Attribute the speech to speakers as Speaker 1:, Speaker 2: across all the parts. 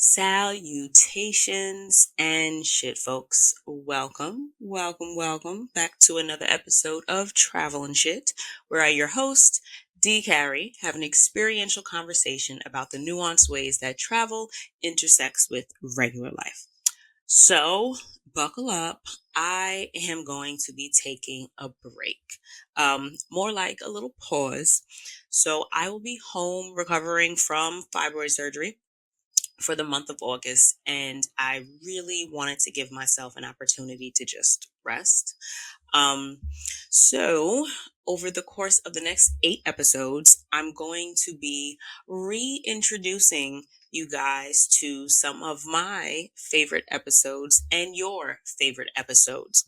Speaker 1: Salutations and shit, folks. Welcome back to another episode of Travel and Shit, where I, your host, D. Carey, have an experiential conversation about the nuanced ways that travel intersects with regular life. So, buckle up. I am going to be taking a break, more like a little pause. So, I will be home recovering from fibroid surgery for the month of August, and I really wanted to give myself an opportunity to just rest. Um, so, over the course of the next 8 episodes, I'm going to be reintroducing you guys to some of my favorite episodes and your favorite episodes.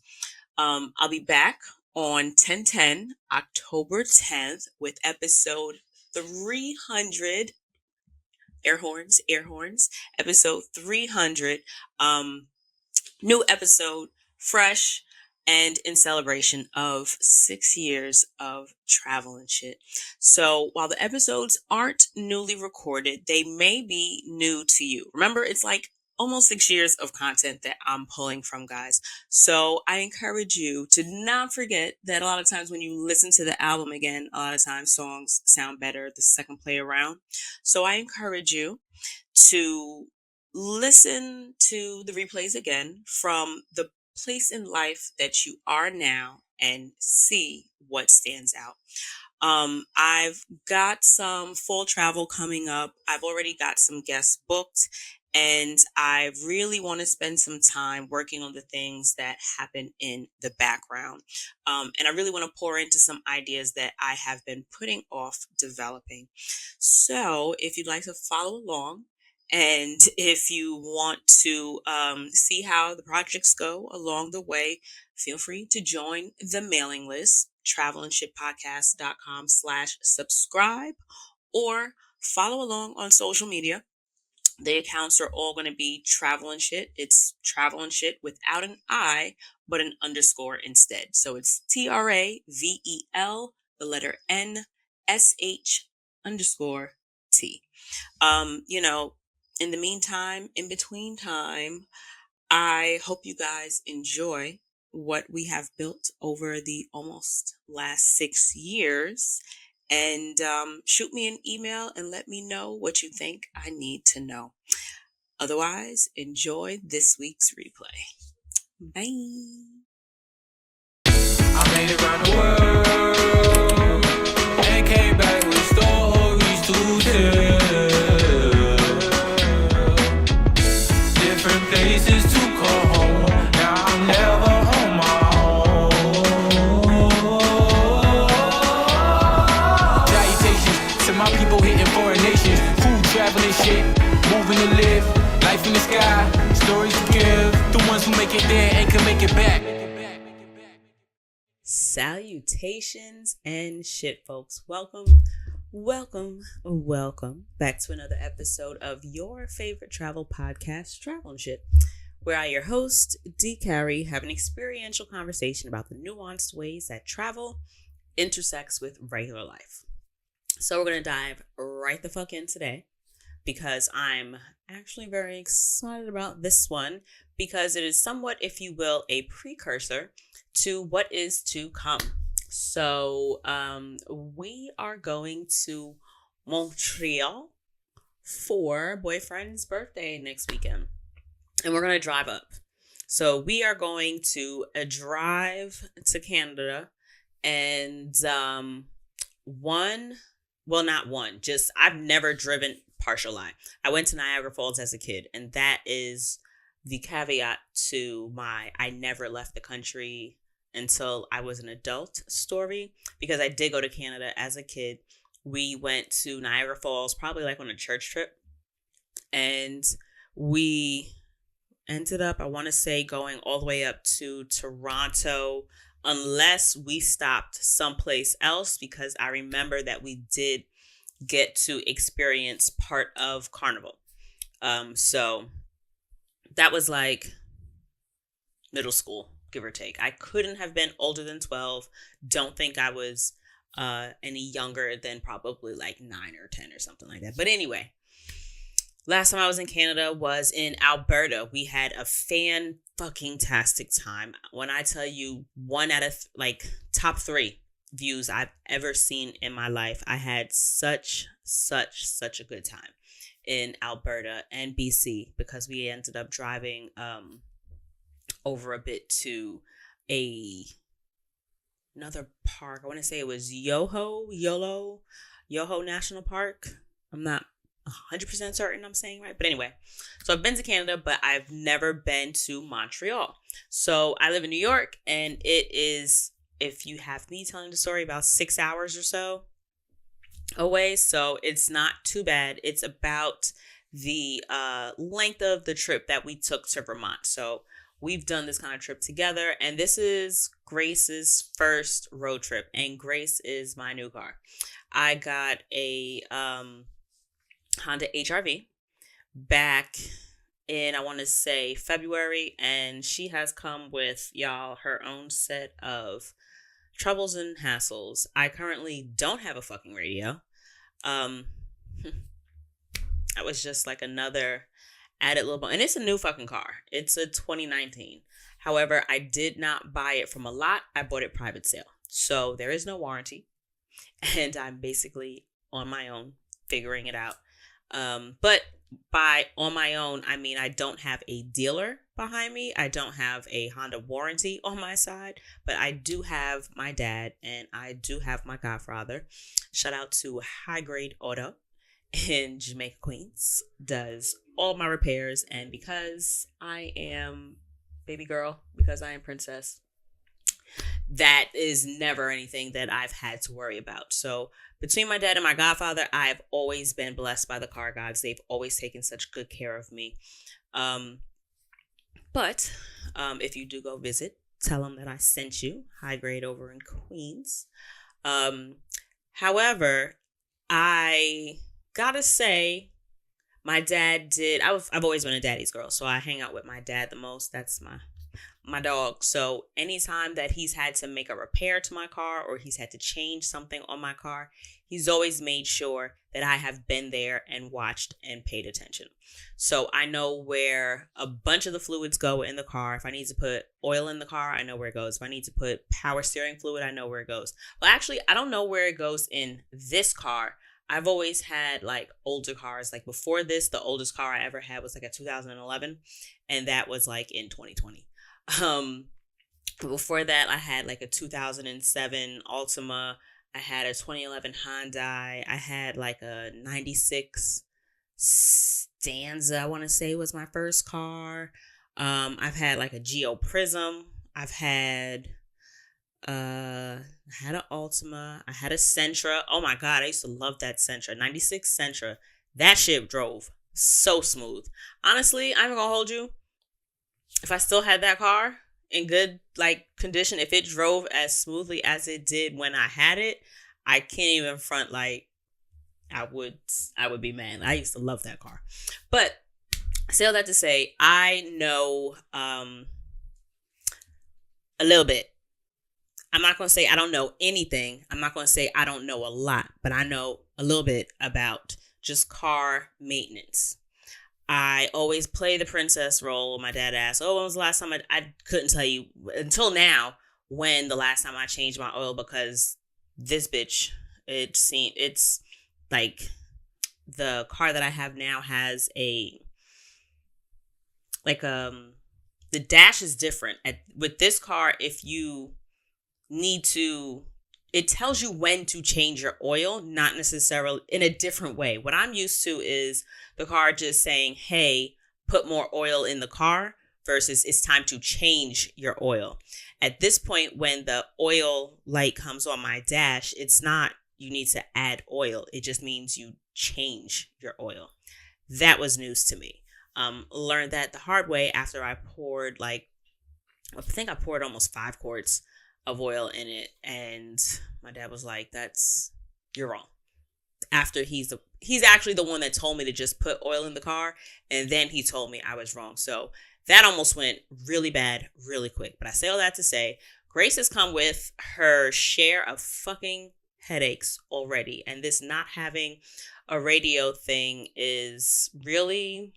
Speaker 1: I'll be back on 10/10, October 10th, with episode 300. Air horns, episode 300. New episode, fresh, and in celebration of 6 years of travel and shit. So while the episodes aren't newly recorded, they may be new to you. Remember, it's like almost 6 years of content that I'm pulling from, guys. So I encourage you to not forget that a lot of times when you listen to the album again, a lot of times songs sound better the second play around. So I encourage you to listen to the replays again from the place in life that you are now and see what stands out. I've got some full travel coming up. I've already got some guests booked, and I really want to spend some time working on the things that happen in the background. And I really want to pour into some ideas that I have been putting off developing. So if you'd like to follow along, and if you want to see how the projects go along the way, feel free to join the mailing list, travelandshitpodcast.com/subscribe, or follow along on social media. The accounts are all going to be Travel and Shit. It's Travel and Shit without an I, but an underscore instead. So it's TRAVEL, the letter NSH_T. In the meantime, in between time, I hope you guys enjoy what we have built over the almost last 6 years. And shoot me an email and let me know what you think I need to know. Otherwise, enjoy this week's replay. Bye.
Speaker 2: I made it around the world and came back with stories to tell. Different places to call home. Now I'm never on my own. Salutations to my people hitting foreign nations. Food, traveling shit, moving to live. Life in the sky, stories to give. The ones who make it there and can make it back.
Speaker 1: Salutations and shit, folks. Welcome back to another episode of your favorite travel podcast, Travel and Shit, where I, your host, D. Carey, have an experiential conversation about the nuanced ways that travel intersects with regular life. So we're going to dive right the fuck in today, because I'm actually very excited about this one, because it is somewhat, if you will, a precursor to what is to come. So we are going to Montreal for boyfriend's birthday next weekend, and we're going to drive up. So we are going to drive to Canada, and I've never driven, partial lie. I went to Niagara Falls as a kid, and that is the caveat to my I never left the country until I was an adult story, because I did go to Canada as a kid. We went to Niagara Falls probably like on a church trip, and we ended up, I want to say, going all the way up to Toronto, unless we stopped someplace else, because I remember that we did get to experience part of Carnival. So that was like middle school, give or take. I couldn't have been older than 12. Don't think I was any younger than probably like 9 or 10 or something like that. But anyway, Last time I was in Canada was in Alberta. We had a fan-fucking-tastic time. When I tell you one out of like top 3 views I've ever seen in my life, I had such a good time in Alberta and BC because we ended up driving over a bit to a another park. I want to say it was Yoho National Park. I'm not 100% certain I'm saying right. But anyway, so I've been to Canada, but I've never been to Montreal. So I live in New York, and it is, if you have me telling the story, about 6 hours or so away. So it's not too bad. It's about the length of the trip that we took to Vermont. So we've done this kind of trip together, and this is Grace's first road trip, and Grace is my new car. I got a Honda HRV back in, I want to say, February, and she has come with, y'all, her own set of troubles and hassles. I currently don't have a fucking radio. That was just like another added little, and it's a new fucking car. It's a 2019. However, I did not buy it from a lot. I bought it private sale. So there is no warranty, and I'm basically on my own figuring it out. But by on my own, I mean I don't have a dealer behind me. I don't have a Honda warranty on my side, but I do have my dad and I do have my godfather. Shout out to High Grade Auto in Jamaica, Queens. Does all my repairs, and because I am baby girl, because I am princess, that is never anything that I've had to worry about. So between my dad and my godfather, I've always been blessed by the car gods. They've always taken such good care of me. But if you do go visit, tell them that I sent you. High Grade over in Queens. However, I gotta say, my dad did. I've always been a daddy's girl, so I hang out with my dad the most. That's my dog. So anytime that he's had to make a repair to my car or he's had to change something on my car, he's always made sure that I have been there and watched and paid attention. So I know where a bunch of the fluids go in the car. If I need to put oil in the car, I know where it goes. If I need to put power steering fluid, I know where it goes. Well, actually, I don't know where it goes in this car. I've always had like older cars. Like before this, the oldest car I ever had was like a 2011, and that was like in 2020. Before that, I had like a 2007 Altima. I had a 2011 Hyundai. I had like a 96 Stanza, I want to say was my first car. I've had like a Geo Prism. I've had I had an Altima. I had a Sentra. Oh my God, I used to love that Sentra. 96 Sentra. That shit drove so smooth. Honestly, I'm gonna hold you. If I still had that car in good like condition, if it drove as smoothly as it did when I had it, I can't even front like I would be mad. I used to love that car. But I say all that to say, I know a little bit. I'm not going to say I don't know anything. I'm not going to say I don't know a lot, but I know a little bit about just car maintenance. I always play the princess role. My dad asked, oh, when was the last time I couldn't tell you until now when the last time I changed my oil, because this bitch, it's like the car that I have now has the dash is different. With this car, if you need to, it tells you when to change your oil, not necessarily in a different way. What I'm used to is the car just saying, hey, put more oil in the car, versus it's time to change your oil. At this point, when the oil light comes on my dash, it's not you need to add oil. It just means you change your oil. That was news to me. Learned that the hard way after I poured I think I poured almost 5 quarts of oil in it, and my dad was like, you're wrong. After he's actually the one that told me to just put oil in the car, and then he told me I was wrong. So that almost went really bad really quick. But I say all that to say, Grace has come with her share of fucking headaches already. And this not having a radio thing is really,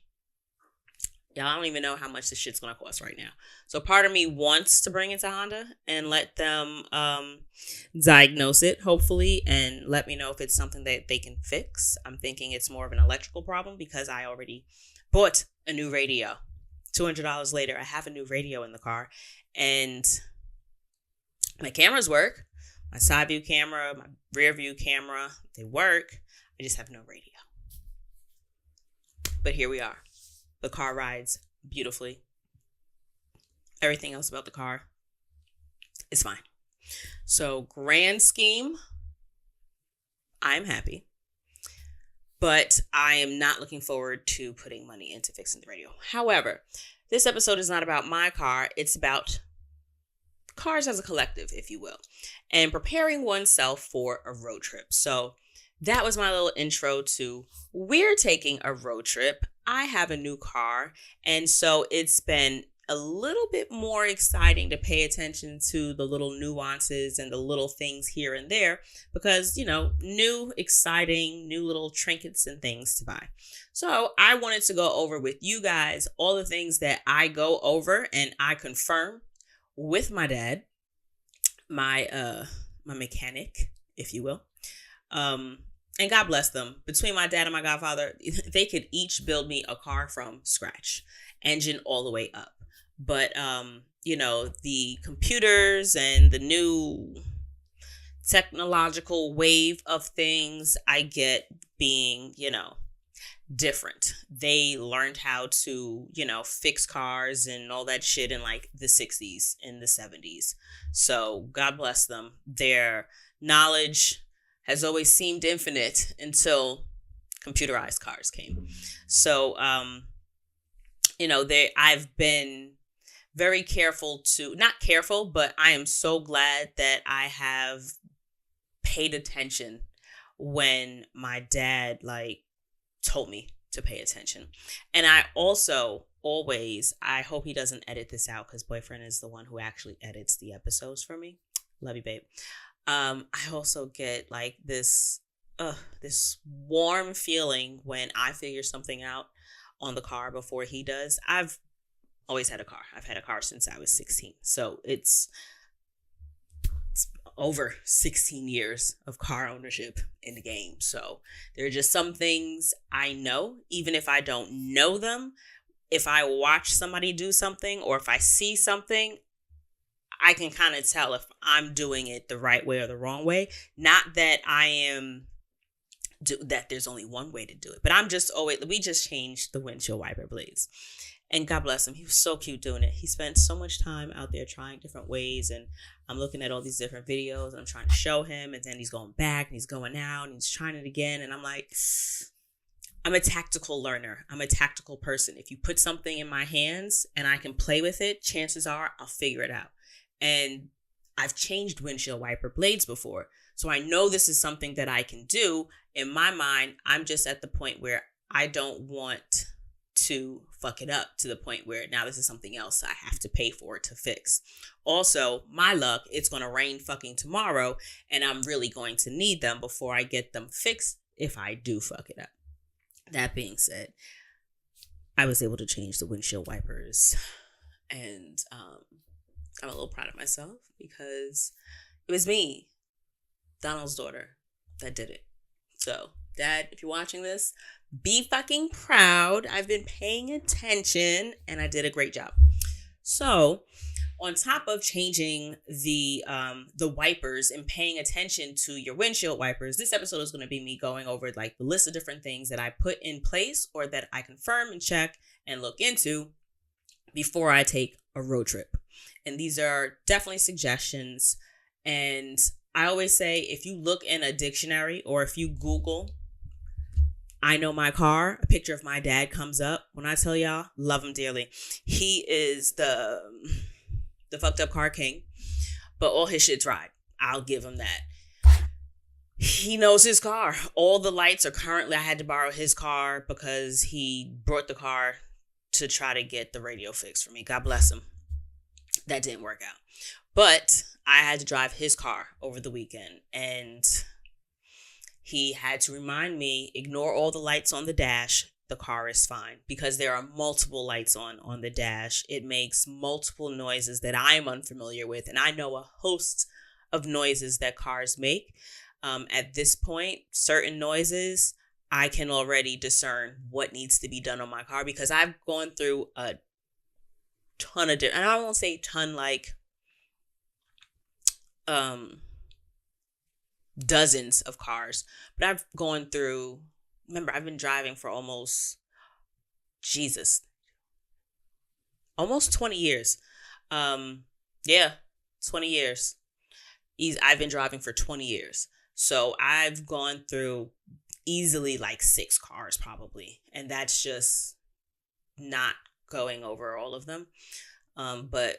Speaker 1: I don't even know how much this shit's going to cost right now. So part of me wants to bring it to Honda and let them diagnose it, hopefully, and let me know if it's something that they can fix. I'm thinking it's more of an electrical problem because I already bought a new radio. $200 later, I have a new radio in the car, and my cameras work. My side view camera, my rear view camera, they work. I just have no radio. But here we are. The car rides beautifully. Everything else about the car is fine. So, grand scheme, I'm happy. But I am not looking forward to putting money into fixing the radio. However, this episode is not about my car. It's about cars as a collective, if you will, and preparing oneself for a road trip. So that was my little intro to we're taking a road trip. I have a new car, and so it's been a little bit more exciting to pay attention to the little nuances and the little things here and there because, new, exciting, new little trinkets and things to buy. So I wanted to go over with you guys all the things that I go over and I confirm with my dad, my mechanic, if you will. And God bless them. Between my dad and my godfather, they could each build me a car from scratch, engine all the way up. But, the computers and the new technological wave of things I get being, different. They learned how to, fix cars and all that shit in like the 60s and the 70s. So God bless them. Their knowledge has always seemed infinite until computerized cars came. So, I've been very careful not careful, but I am so glad that I have paid attention when my dad told me to pay attention. And I also I hope he doesn't edit this out because boyfriend is the one who actually edits the episodes for me. Love you, babe. I also get this warm feeling when I figure something out on the car before he does. I've always had a car. I've had a car since I was 16. So it's over 16 years of car ownership in the game. So there are just some things I know, even if I don't know them. If I watch somebody do something or if I see something, I can kind of tell if I'm doing it the right way or the wrong way. Not that that there's only one way to do it, but we just changed the windshield wiper blades. And God bless him. He was so cute doing it. He spent so much time out there trying different ways. And I'm looking at all these different videos and I'm trying to show him. And then he's going back and he's going out and he's trying it again. And I'm like, I'm a tactical learner. I'm a tactical person. If you put something in my hands and I can play with it, chances are I'll figure it out. And I've changed windshield wiper blades before. So I know this is something that I can do. In my mind, I'm just at the point where I don't want to fuck it up to the point where now this is something else I have to pay for to fix. Also, my luck, it's going to rain fucking tomorrow and I'm really going to need them before I get them fixed if I do fuck it up. That being said, I was able to change the windshield wipers and I'm a little proud of myself because it was me, Donald's daughter, that did it. So, Dad, if you're watching this, be fucking proud. I've been paying attention and I did a great job. So, on top of changing the wipers and paying attention to your windshield wipers, this episode is going to be me going over the list of different things that I put in place or that I confirm and check and look into before I take a road trip. And these are definitely suggestions. And I always say, if you look in a dictionary or if you Google, I know my car, a picture of my dad comes up. When I tell y'all, love him dearly. He is the fucked up car king, but all his shit's right. I'll give him that. He knows his car. All the lights are currently, I had to borrow his car because he brought the car to try to get the radio fixed for me. God bless him. That didn't work out. But I had to drive his car over the weekend and he had to remind me, ignore all the lights on the dash. The car is fine, because there are multiple lights on the dash. It makes multiple noises that I'm unfamiliar with, and I know a host of noises that cars make. At this point, certain noises, I can already discern what needs to be done on my car, because I've gone through a ton of different, and I won't say ton like dozens of cars, but I've gone through, remember, I've been driving for almost 20 years. Yeah, 20 years. I've been driving for 20 years. So I've gone through easily like 6 cars probably. And that's just not going over all of them. But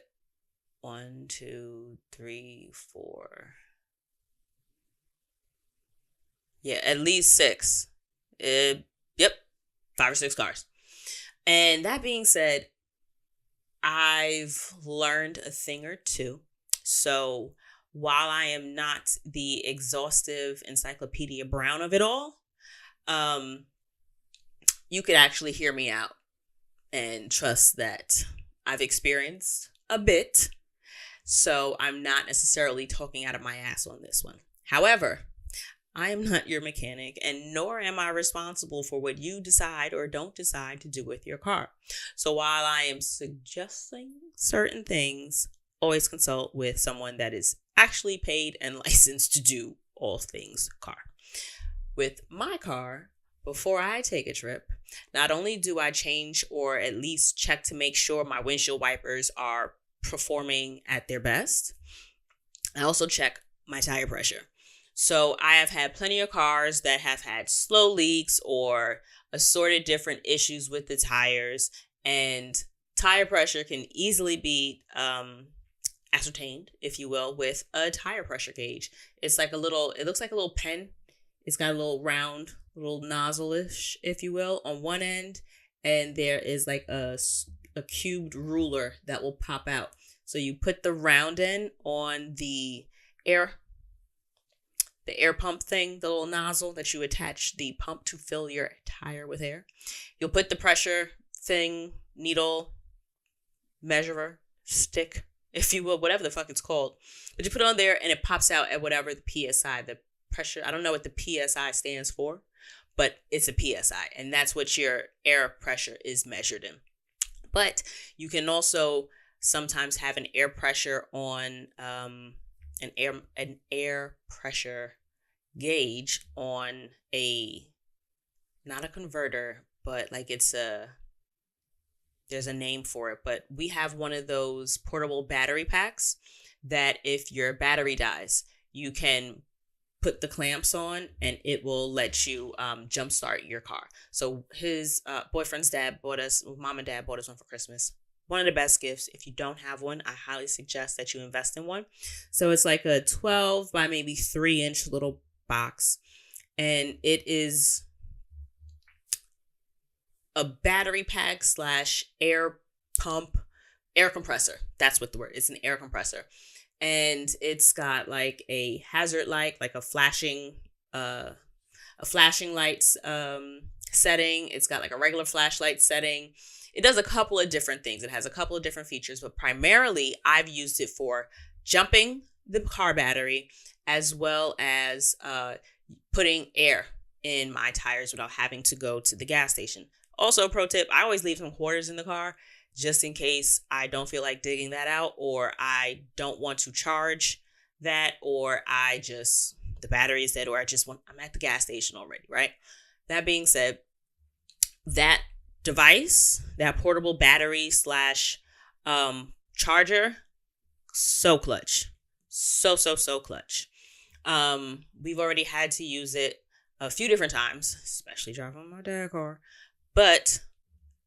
Speaker 1: 1, 2, 3, 4. Yeah, at least 6. Yep, 5 or 6 cars. And that being said, I've learned a thing or two. So while I am not the exhaustive Encyclopedia Brown of it all, you could actually hear me out and trust that I've experienced a bit. So I'm not necessarily talking out of my ass on this one. However, I am not your mechanic, and nor am I responsible for what you decide or don't decide to do with your car. So while I am suggesting certain things, always consult with someone that is actually paid and licensed to do all things car. With my car, before I take a trip, not only do I change or at least check to make sure my windshield wipers are performing at their best, I also check my tire pressure. So I have had plenty of cars that have had slow leaks or assorted different issues with the tires, and tire pressure can easily be ascertained, if you will, with a tire pressure gauge. It looks like a little pen. It's got a little round, little nozzle-ish, if you will, on one end, and there is like a cubed ruler that will pop out. So you put the round end on the air pump thing, the little nozzle that you attach the pump to fill your tire with air. You'll put the pressure thing, needle, measurer, stick, if you will, whatever the fuck it's called. But you put it on there and it pops out at whatever the PSI, the pressure, I don't know what the PSI stands for, but it's a PSI, and that's what your air pressure is measured in. But you can also sometimes have an air pressure on an air pressure gauge on not a converter, but like there's a name for it, but we have one of those portable battery packs that if your battery dies, you can put the clamps on and it will let you jumpstart your car. So his boyfriend's mom and dad bought us one for Christmas. One of the best gifts. If you don't have one, I highly suggest that you invest in one. So it's like a 12 by maybe 3-inch little box. And it is a battery pack / air compressor. That's what the word is. It's an air compressor. And it's got like a hazard light, like a flashing lights setting. It's got like a regular flashlight setting. It does a couple of different things. It has a couple of different features, but primarily I've used it for jumping the car battery as well as putting air in my tires without having to go to the gas station. Also, pro tip, I always leave some quarters in the car just in case I don't feel like digging that out, or I don't want to charge that, or the battery is dead, or I'm at the gas station already, right? That being said, that device, that portable battery / charger, so clutch. So clutch. We've already had to use it a few different times, especially driving my dad's car, but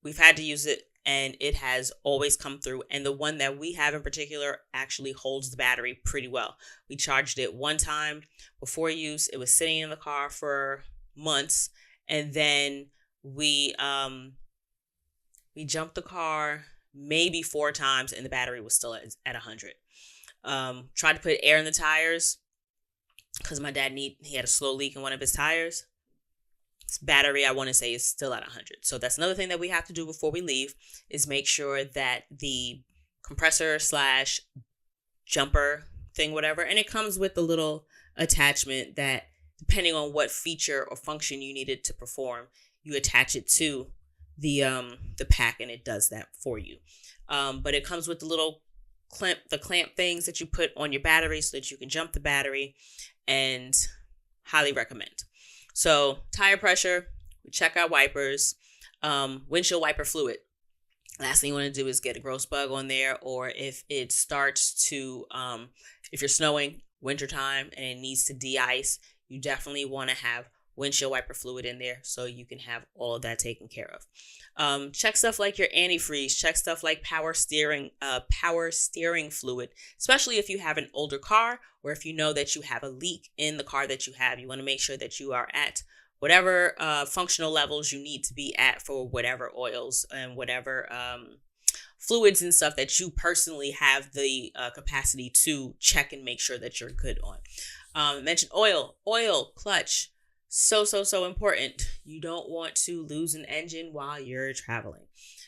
Speaker 1: we've had to use it and it has always come through. And the one that we have in particular actually holds the battery pretty well. We charged it one time before use. It was sitting in the car for months, and then we jumped the car maybe 4 times and the battery was still at 100. Tried to put air in the tires. because my dad he had a slow leak in one of his tires. His battery, I want to say, is still at 100. So that's another thing that we have to do before we leave, is make sure that the compressor slash jumper thing, whatever, and it comes with a little attachment that, depending on what feature or function you need it to perform, you attach it to the pack, and it does that for you. But it comes with the little clamp things that you put on your battery so that you can jump the battery, and highly recommend. So tire pressure, we check our wipers, windshield wiper fluid. Last thing you want to do is get a gross bug on there, or if it starts to, if you're snowing, wintertime, and it needs to de-ice, you definitely want to have windshield wiper fluid in there so you can have all of that taken care of. Check stuff like your antifreeze, check stuff like power steering fluid, especially if you have an older car, or if you know that you have a leak in the car that you have. You want to make sure that you are at whatever functional levels you need to be at for whatever oils and whatever fluids and stuff that you personally have the capacity to check and make sure that you're good on. I mentioned oil, clutch. So important. You don't want to lose an engine while you're traveling.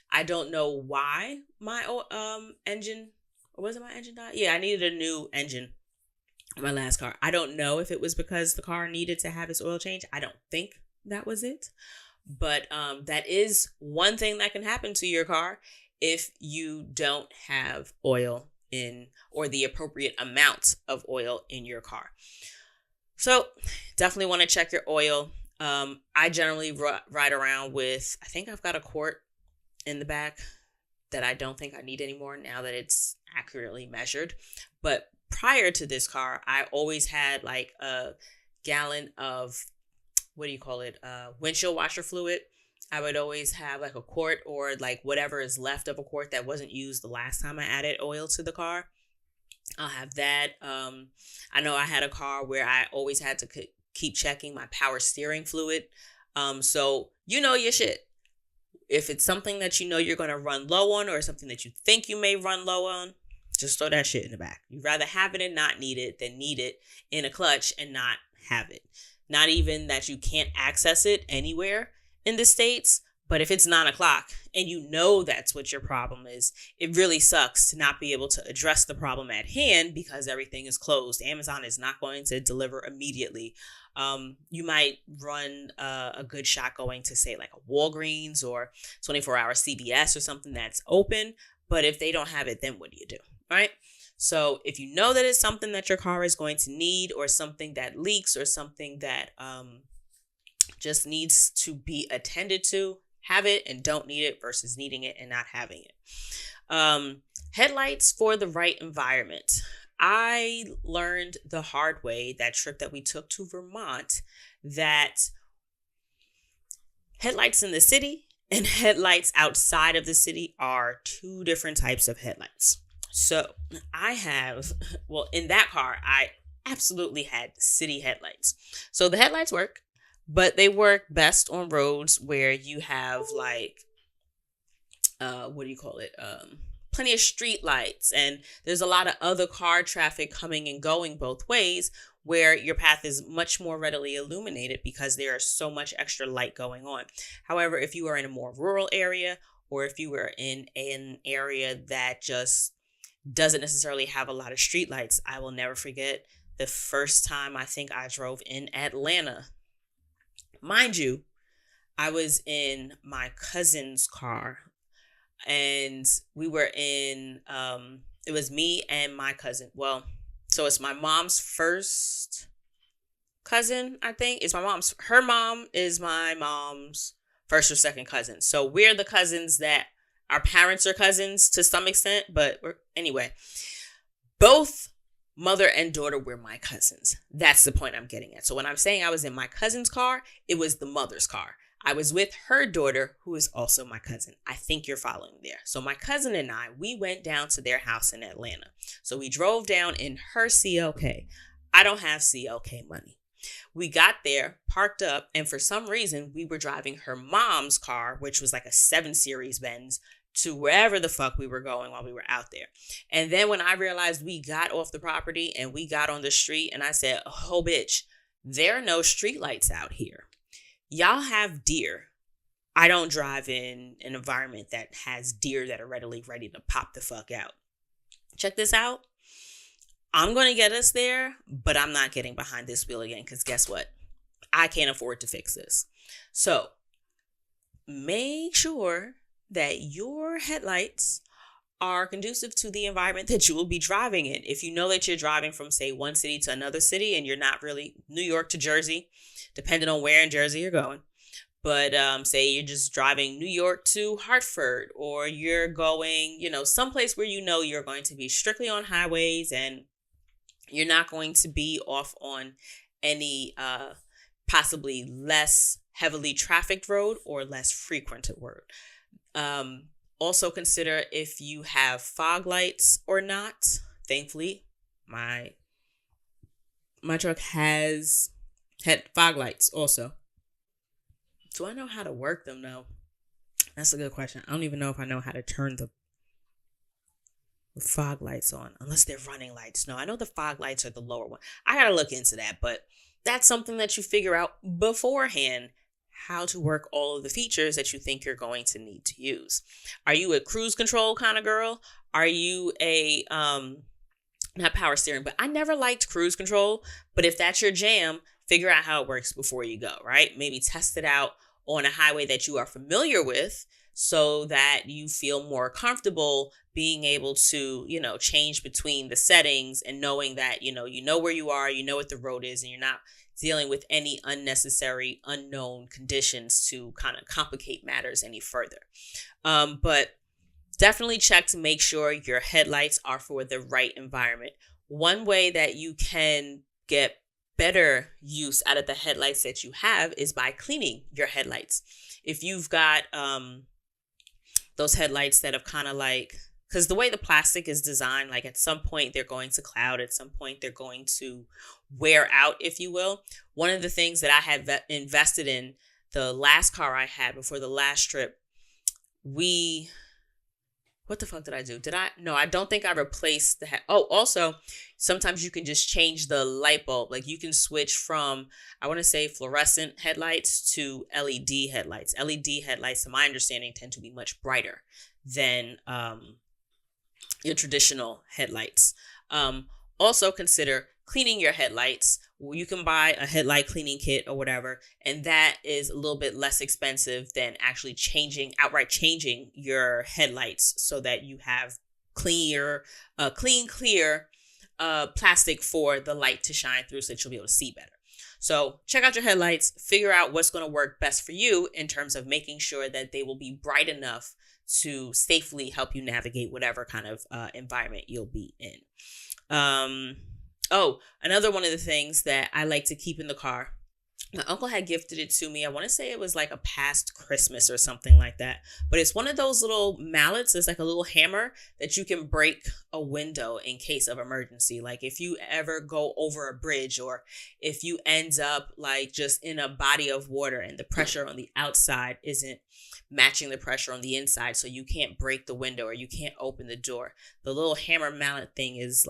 Speaker 1: I don't know why my engine, or was it my engine died? Yeah, I needed a new engine on my last car. I don't know if it was because the car needed to have its oil change. I don't think that was it. But that is one thing that can happen to your car if you don't have oil in, or the appropriate amount of oil in your car. So definitely want to check your oil. I generally ride around with, I think I've got a quart in the back that I don't think I need anymore now that it's accurately measured. But prior to this car, I always had like a gallon of, windshield washer fluid. I would always have like a quart, or like whatever is left of a quart that wasn't used the last time I added oil to the car. I'll have that. I know I had a car where I always had to keep checking my power steering fluid. So you know your shit. If it's something that you know you're going to run low on, or something that you think you may run low on, just throw that shit in the back. You'd rather have it and not need it than need it in a clutch and not have it. Not even that you can't access it anywhere in the States, but if it's 9 o'clock and you know that's what your problem is, it really sucks to not be able to address the problem at hand because everything is closed. Amazon is not going to deliver immediately. You might run a good shot going to, say, like a Walgreens or 24-hour CVS or something that's open. But if they don't have it, then what do you do? Right? So if you know that it's something that your car is going to need, or something that leaks, or something that just needs to be attended to, have it and don't need it versus needing it and not having it. Headlights for the right environment. I learned the hard way, that trip that we took to Vermont, that headlights in the city and headlights outside of the city are two different types of headlights. So in that car, I absolutely had city headlights. So the headlights work, but they work best on roads where you have like, plenty of street lights, and there's a lot of other car traffic coming and going both ways, where your path is much more readily illuminated because there is so much extra light going on. However, if you are in a more rural area, or if you are in an area that just doesn't necessarily have a lot of street lights, I will never forget the first time I think I drove in Atlanta. Mind you, I was in my cousin's car, and we were in, it was me and my cousin. Well, so it's my mom's first cousin, I think. Her mom is my mom's first or second cousin. So we're the cousins that our parents are cousins to some extent, but anyway, both mother and daughter were my cousins. That's the point I'm getting at. So when I'm saying I was in my cousin's car, it was the mother's car. I was with her daughter, who is also my cousin. I think you're following there. So my cousin and I, we went down to their house in Atlanta. So we drove down in her CLK. I don't have CLK money. We got there, parked up, and for some reason, we were driving her mom's car, which was like a 7 Series Benz, to wherever the fuck we were going while we were out there. And then when I realized we got off the property and we got on the street, and I said, oh, bitch, there are no streetlights out here. Y'all have deer. I don't drive in an environment that has deer that are ready to pop the fuck out. Check this out. I'm going to get us there, but I'm not getting behind this wheel again, because guess what? I can't afford to fix this. So make sure that your headlights are conducive to the environment that you will be driving in. If you know that you're driving from, say, one city to another city, and you're not really New York to Jersey, depending on where in Jersey you're going, but say you're just driving New York to Hartford, or you're going, someplace where you're going to be strictly on highways and you're not going to be off on any possibly less heavily trafficked road or less frequented road. Also consider if you have fog lights or not. Thankfully, my truck had fog lights also. Do I know how to work them though? That's a good question. I don't even know if I know how to turn the fog lights on, unless they're running lights. No, I know the fog lights are the lower one. I gotta look into that, but that's something that you figure out beforehand, how to work all of the features that you think you're going to need to use. Are you a cruise control kind of girl? Are you a, not power steering, but I never liked cruise control, but if that's your jam, figure out how it works before you go, right? Maybe test it out on a highway that you are familiar with so that you feel more comfortable being able to, change between the settings and knowing that, you know where you are, you know what the road is, and you're not dealing with any unnecessary unknown conditions to kind of complicate matters any further. But definitely check to make sure your headlights are for the right environment. One way that you can get better use out of the headlights that you have is by cleaning your headlights. If you've got those headlights that have kind of because the way the plastic is designed, like at some point they're going to cloud, at some point they're going to wear out, if you will. One of the things that I had invested in the last car I had before the last trip, what the fuck did I do? No, I don't think I replaced the also, sometimes you can just change the light bulb. Like you can switch from, I want to say, fluorescent headlights to LED headlights. LED headlights, to my understanding, tend to be much brighter than your traditional headlights. Also consider cleaning your headlights. You can buy a headlight cleaning kit or whatever, and that is a little bit less expensive than actually outright changing your headlights so that you have clear plastic for the light to shine through so that you'll be able to see better. So check out your headlights, figure out what's going to work best for you in terms of making sure that they will be bright enough to safely help you navigate whatever kind of environment you'll be in. Another one of the things that I like to keep in the car, my uncle had gifted it to me. I want to say it was like a past Christmas or something like that. But it's one of those little mallets. It's like a little hammer that you can break a window in case of emergency. Like if you ever go over a bridge, or if you end up like just in a body of water and the pressure on the outside isn't matching the pressure on the inside, so you can't break the window or you can't open the door. The little hammer mallet thing is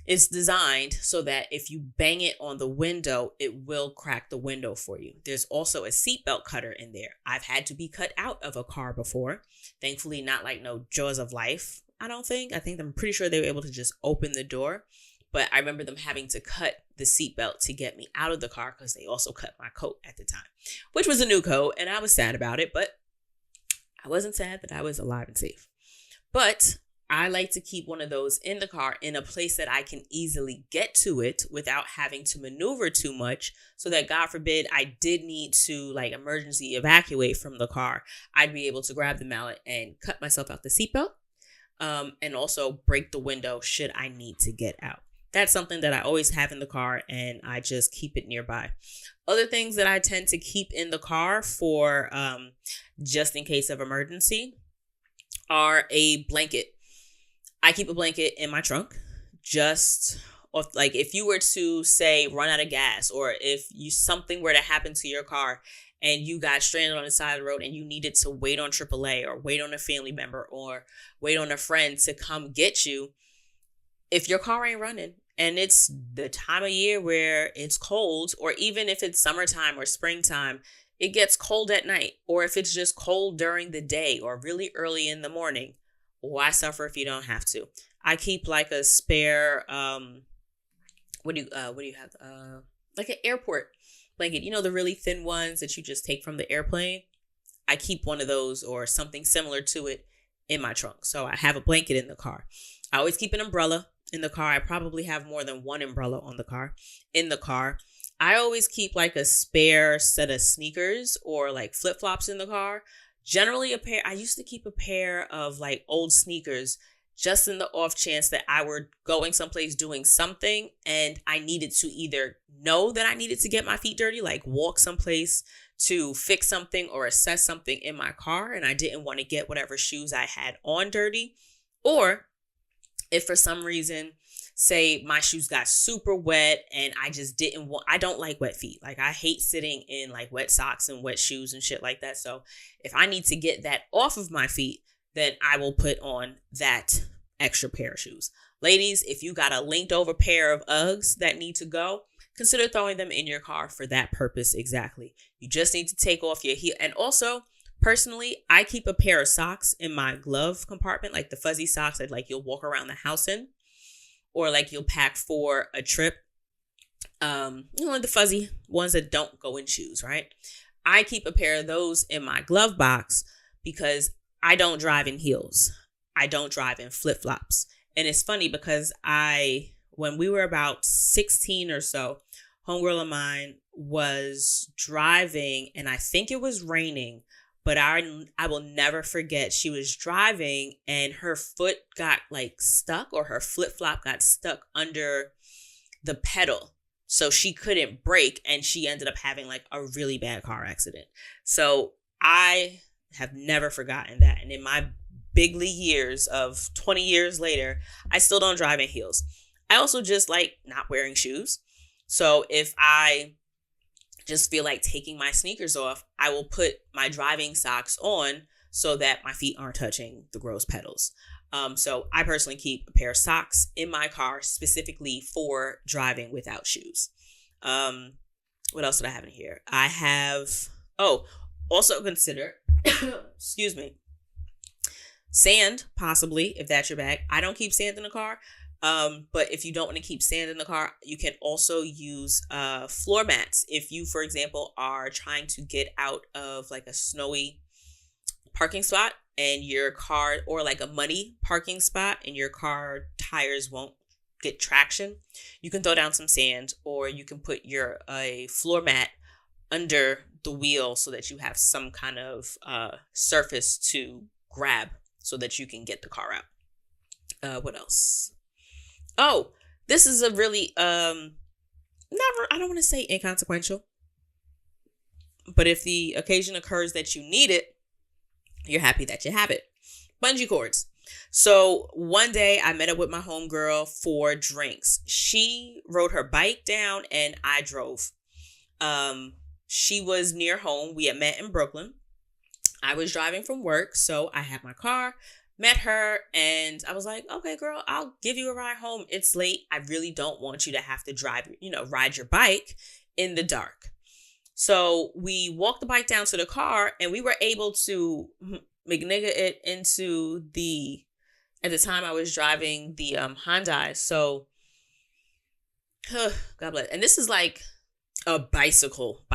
Speaker 1: it's designed so that if you bang it on the window, it will crack the window for you. There's also a seatbelt cutter in there. I've had to be cut out of a car before. Thankfully, not like no Jaws of Life, I don't think. I'm pretty sure they were able to just open the door. But I remember them having to cut the seatbelt to get me out of the car because they also cut my coat at the time, which was a new coat, and I was sad about it, but I wasn't sad that I was alive and safe. But I like to keep one of those in the car in a place that I can easily get to it without having to maneuver too much, so that God forbid I did need to emergency evacuate from the car, I'd be able to grab the mallet and cut myself out the seatbelt, and also break the window should I need to get out. That's something that I always have in the car, and I just keep it nearby. Other things that I tend to keep in the car for just in case of emergency are a blanket. I keep a blanket in my trunk, just if you were to say run out of gas, or if something were to happen to your car and you got stranded on the side of the road and you needed to wait on AAA or wait on a family member or wait on a friend to come get you, if your car ain't running and it's the time of year where it's cold, or even if it's summertime or springtime, it gets cold at night, or if it's just cold during the day or really early in the morning, why suffer if you don't have to? I keep like a spare, what do you have? Like an airport blanket, the really thin ones that you just take from the airplane. I keep one of those or something similar to it in my trunk. So I have a blanket in the car. I always keep an umbrella in the car. I probably have more than one umbrella in the car. I always keep like a spare set of sneakers or like flip-flops in the car. Generally I used to keep a pair of like old sneakers just in the off chance that I were going someplace doing something and I needed to either know that I needed to get my feet dirty, like walk someplace to fix something or assess something in my car, and I didn't want to get whatever shoes I had on dirty. Or if for some reason, say my shoes got super wet and I don't like wet feet. Like I hate sitting in like wet socks and wet shoes and shit like that. So if I need to get that off of my feet, then I will put on that extra pair of shoes. Ladies, if you got a linked over pair of Uggs that need to go, consider throwing them in your car for that purpose exactly. You just need to take off your heel. And also, personally, I keep a pair of socks in my glove compartment, like the fuzzy socks that like you'll walk around the house in, or like you'll pack for a trip. The fuzzy ones that don't go in shoes, right? I keep a pair of those in my glove box because I don't drive in heels. I don't drive in flip-flops. And it's funny because when we were about 16 or so, homegirl of mine was driving and I think it was raining, but I will never forget. She was driving and her foot got like stuck, or her flip-flop got stuck under the pedal. So she couldn't brake and she ended up having like a really bad car accident. So I have never forgotten that. And in my bigly years of 20 years later, I still don't drive in heels. I also just like not wearing shoes. So if I just feel like taking my sneakers off, I will put my driving socks on so that my feet aren't touching the gross pedals. So I personally keep a pair of socks in my car specifically for driving without shoes. What else did I have in here? I have, also consider, excuse me, sand, possibly, if that's your bag. I don't keep sand in the car. But if you don't want to keep sand in the car, you can also use floor mats. If you, for example, are trying to get out of like a snowy parking spot and your car, or like a muddy parking spot and your car tires won't get traction, you can throw down some sand, or you can put a floor mat under the wheel so that you have some kind of surface to grab so that you can get the car out. What else? Oh, this is a really, I don't want to say inconsequential, but if the occasion occurs that you need it, you're happy that you have it. Bungee cords. So one day I met up with my homegirl for drinks. She rode her bike down and I drove. She was near home. We had met in Brooklyn. I was driving from work, so I had my car. Met her and I was like, okay, girl, I'll give you a ride home. It's late. I really don't want you to have to ride your bike in the dark. So we walked the bike down to the car and we were able to McNigga it into at the time I was driving the Hyundai. So, God bless. And this is like a bicycle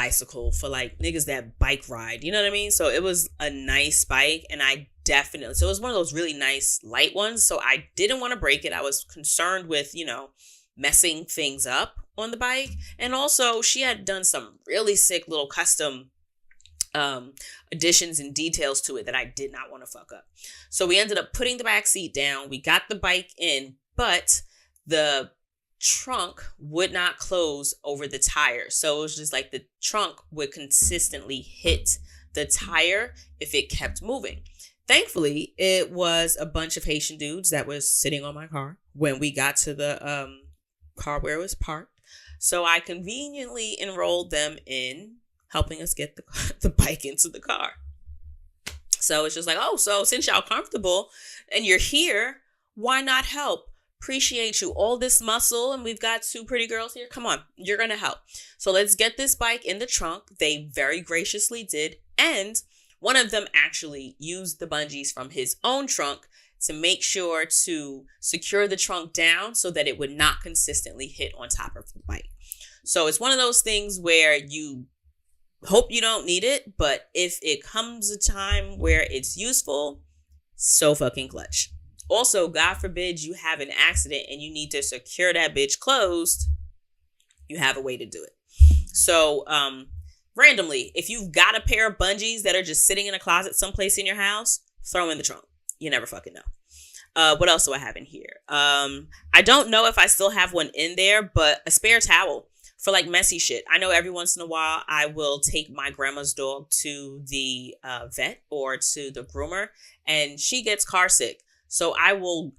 Speaker 1: for like niggas that bike ride, you know what I mean? So it was a nice bike, and so it was one of those really nice light ones. So I didn't want to break it. I was concerned with, messing things up on the bike. And also she had done some really sick little custom additions and details to it that I did not want to fuck up. So we ended up putting the back seat down. We got the bike in, but the trunk would not close over the tire. So it was just like the trunk would consistently hit the tire if it kept moving. Thankfully, it was a bunch of Haitian dudes that was sitting on my car when we got to the car where it was parked. So I conveniently enrolled them in helping us get the bike into the car. So it's just like, oh, so since y'all comfortable and you're here, why not help? Appreciate you. All this muscle, and we've got 2 pretty girls here. Come on, you're going to help. So let's get this bike in the trunk. They very graciously did. And one of them actually used the bungees from his own trunk to make sure to secure the trunk down so that it would not consistently hit on top of the bike. So it's one of those things where you hope you don't need it, but if it comes a time where it's useful, so fucking clutch. Also, God forbid you have an accident and you need to secure that bitch closed, you have a way to do it. So, randomly, if you've got a pair of bungees that are just sitting in a closet someplace in your house, throw them in the trunk. You never fucking know. What else do I have in here? I don't know if I still have one in there, but a spare towel for like messy shit. I know every once in a while I will take my grandma's dog to the vet or to the groomer, and she gets car sick. So I will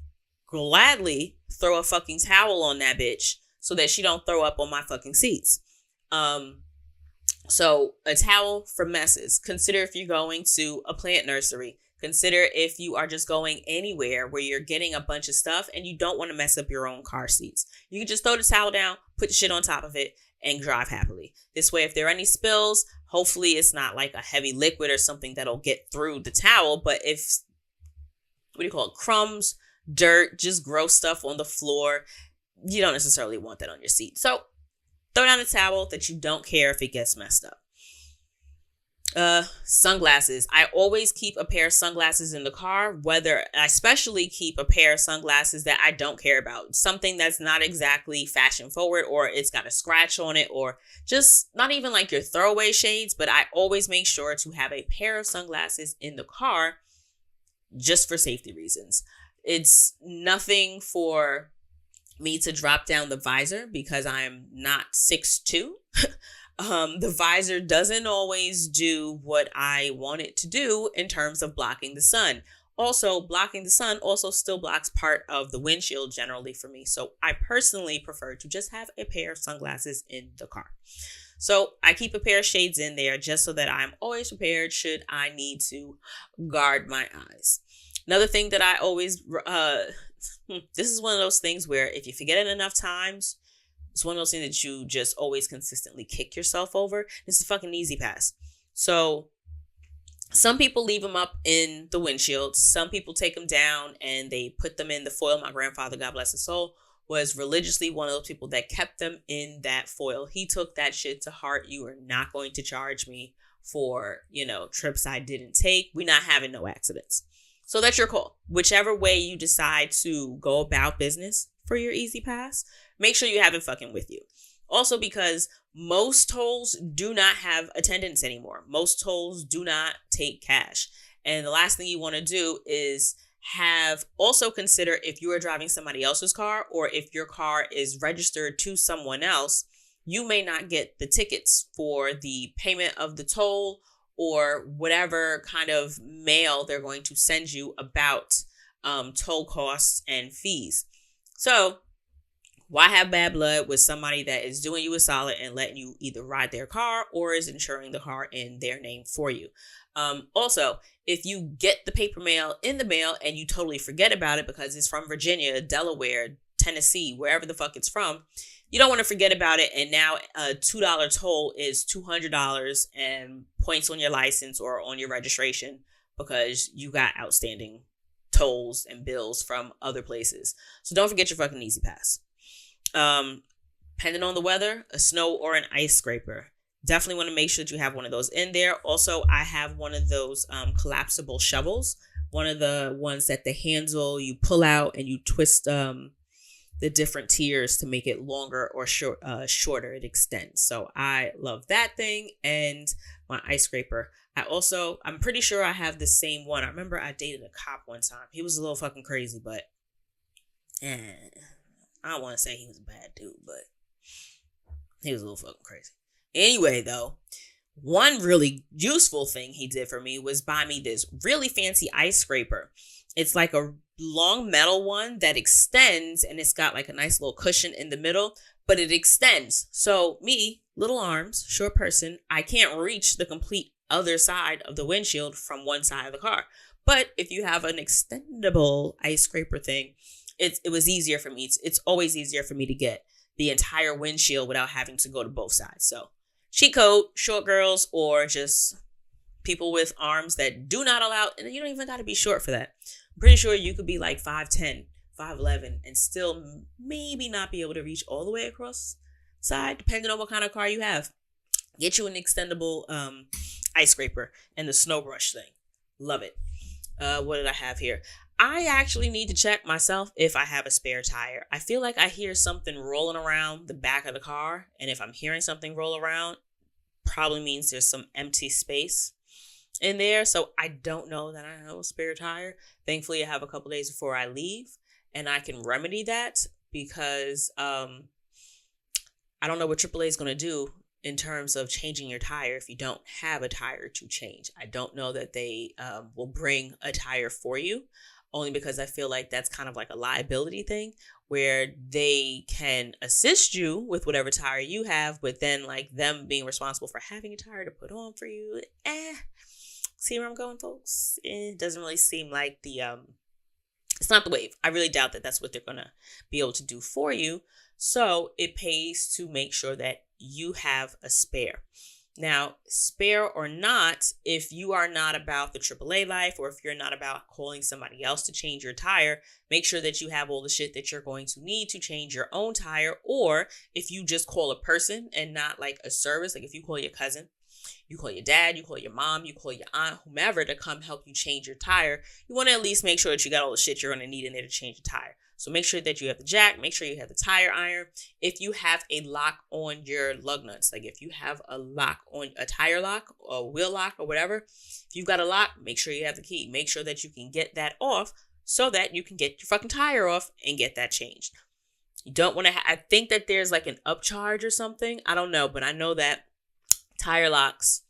Speaker 1: gladly throw a fucking towel on that bitch so that she don't throw up on my fucking seats. So a towel for messes. Consider if you're going to a plant nursery. Consider if you are just going anywhere where you're getting a bunch of stuff and you don't want to mess up your own car seats. You can just throw the towel down, put the shit on top of it, and drive happily. This way, if there are any spills, hopefully it's not like a heavy liquid or something that'll get through the towel. But if, crumbs, dirt, just gross stuff on the floor, you don't necessarily want that on your seat. So throw down a towel that you don't care if it gets messed up. Sunglasses. I always keep a pair of sunglasses in the car, I especially keep a pair of sunglasses that I don't care about. Something that's not exactly fashion forward, or it's got a scratch on it, or just not even like your throwaway shades, but I always make sure to have a pair of sunglasses in the car just for safety reasons. It's nothing for me to drop down the visor because I'm not 6'2". The visor doesn't always do what I want it to do in terms of blocking the sun. Also, blocking the sun also still blocks part of the windshield generally for me. So I personally prefer to just have a pair of sunglasses in the car. So I keep a pair of shades in there just so that I'm always prepared should I need to guard my eyes. Another thing that I always, this is one of those things where if you forget it enough times, it's one of those things that you just always consistently kick yourself over. It's a fucking easy pass. So some people leave them up in the windshield. Some people take them down and they put them in the foil. My grandfather, God bless his soul, was religiously one of those people that kept them in that foil. He took that shit to heart. You are not going to charge me for, trips I didn't take. We're not having no accidents. So that's your call. Whichever way you decide to go about business for your easy pass, make sure you have it fucking with you. Also, because most tolls do not have attendants anymore. Most tolls do not take cash. And the last thing you want to do is also consider if you are driving somebody else's car or if your car is registered to someone else, you may not get the tickets for the payment of the toll or whatever kind of mail they're going to send you about toll costs and fees. So why have bad blood with somebody that is doing you a solid and letting you either ride their car or is insuring the car in their name for you? Also, if you get the paper mail in the mail and you totally forget about it because it's from Virginia, Delaware, Tennessee, wherever the fuck it's from, you don't want to forget about it. And now a $2 toll is $200 and points on your license or on your registration because you got outstanding tolls and bills from other places. So don't forget your fucking Easy Pass. Depending on the weather, a snow or an ice scraper. Definitely want to make sure that you have one of those in there. Also, I have one of those collapsible shovels. One of the ones that the handle you pull out and you twist the different tiers to make it longer or shorter. It extends. So I love that thing and my ice scraper. I'm pretty sure I have the same one. I remember I dated a cop one time. He was a little fucking crazy, but I don't want to say he was a bad dude, but he was a little fucking crazy. Anyway, though, one really useful thing he did for me was buy me this really fancy ice scraper. It's like a long metal one that extends and it's got like a nice little cushion in the middle, but it extends. So me, little arms, short person, I can't reach the complete other side of the windshield from one side of the car. But if you have an extendable ice scraper thing, it was easier for me. It's always easier for me to get the entire windshield without having to go to both sides. So cheat code, short girls, or just people with arms that do not allow, and you don't even got to be short for that. I'm pretty sure you could be like 5'10", 5'11", and still maybe not be able to reach all the way across side, depending on what kind of car you have. Get you an extendable ice scraper and the snow brush thing. Love it. What did I have here? I actually need to check myself if I have a spare tire. I feel like I hear something rolling around the back of the car, and if I'm hearing something roll around, probably means there's some empty space in there. So I don't know that I have a spare tire. Thankfully, I have a couple days before I leave, and I can remedy that because I don't know what AAA is going to do in terms of changing your tire if you don't have a tire to change. I don't know that they will bring a tire for you, only because I feel like that's kind of like a liability thing where they can assist you with whatever tire you have, but then like them being responsible for having a tire to put on for you. See where I'm going, folks? It doesn't really seem like it's not the wave. I really doubt that that's what they're going to be able to do for you. So it pays to make sure that you have a spare. Now, spare or not, if you are not about the AAA life, or if you're not about calling somebody else to change your tire, make sure that you have all the shit that you're going to need to change your own tire. Or if you just call a person and not like a service, like if you call your cousin, you call your dad, you call your mom, you call your aunt, whomever to come help you change your tire, you want to at least make sure that you got all the shit you're going to need in there to change the tire. So make sure that you have the jack, make sure you have the tire iron. If you have a lock on your lug nuts, like if you have a lock on a tire lock or wheel lock or whatever, if you've got a lock, make sure you have the key. Make sure that you can get that off so that you can get your fucking tire off and get that changed. You don't want to I think that there's like an upcharge or something. I don't know, but I know that tire locks,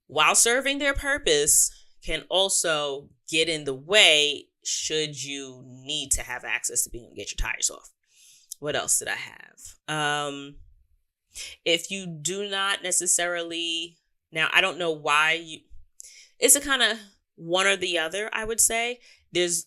Speaker 1: while serving their purpose, can also get in the way should you need to have access to being able to get your tires off. What else did I have? If you do not necessarily, now I don't know why it's a kind of one or the other, I would say. There's,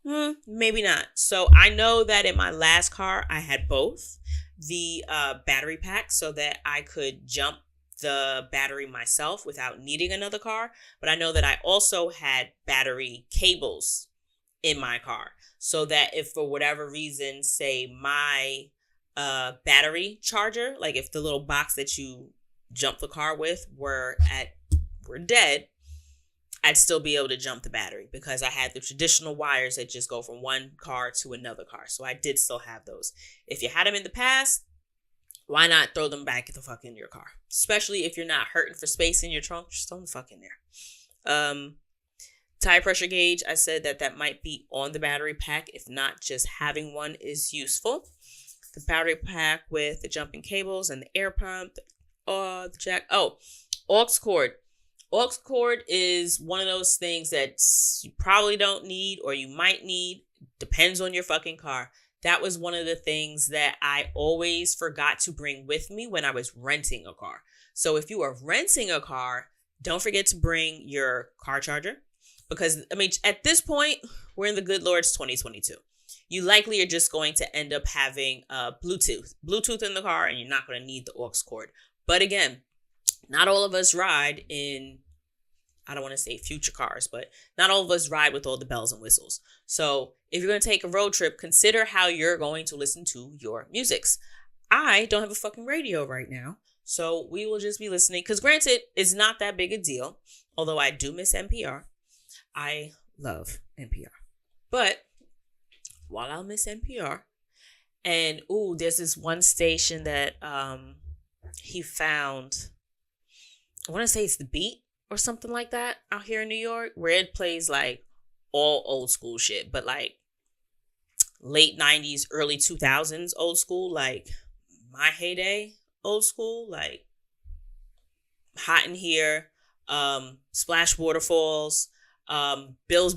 Speaker 1: maybe not. So I know that in my last car, I had both the battery pack so that I could jump the battery myself without needing another car. But I know that I also had battery cables in my car so that if for whatever reason, say my battery charger, like if the little box that you jump the car with were dead, I'd still be able to jump the battery because I had the traditional wires that just go from one car to another car. So I did still have those. If you had them in the past, why not throw them back the fuck in your car? Especially if you're not hurting for space in your trunk, just throw them fuck in there. Tire pressure gauge, I said that might be on the battery pack. If not, just having one is useful. The battery pack with the jumping cables and the air pump, the jack. Oh, aux cord. Aux cord is one of those things that you probably don't need or you might need. Depends on your fucking car. That was one of the things that I always forgot to bring with me when I was renting a car. So if you are renting a car, don't forget to bring your car charger. Because, I mean, at this point, we're in the good Lord's 2022. You likely are just going to end up having Bluetooth in the car, and you're not going to need the aux cord. But again, not all of us ride in, I don't want to say future cars, but not all of us ride with all the bells and whistles. So if you're going to take a road trip, consider how you're going to listen to your musics. I don't have a fucking radio right now, so we will just be listening. Because granted, it's not that big a deal, although I do miss NPR. I love NPR. But while I'll miss NPR, and there's this one station that he found, I want to say it's The Beat or something like that out here in New York, where it plays like all old school shit, but like late 90s, early 2000s old school, like my heyday old school, like Hot in Here, Splash Waterfalls, Bills,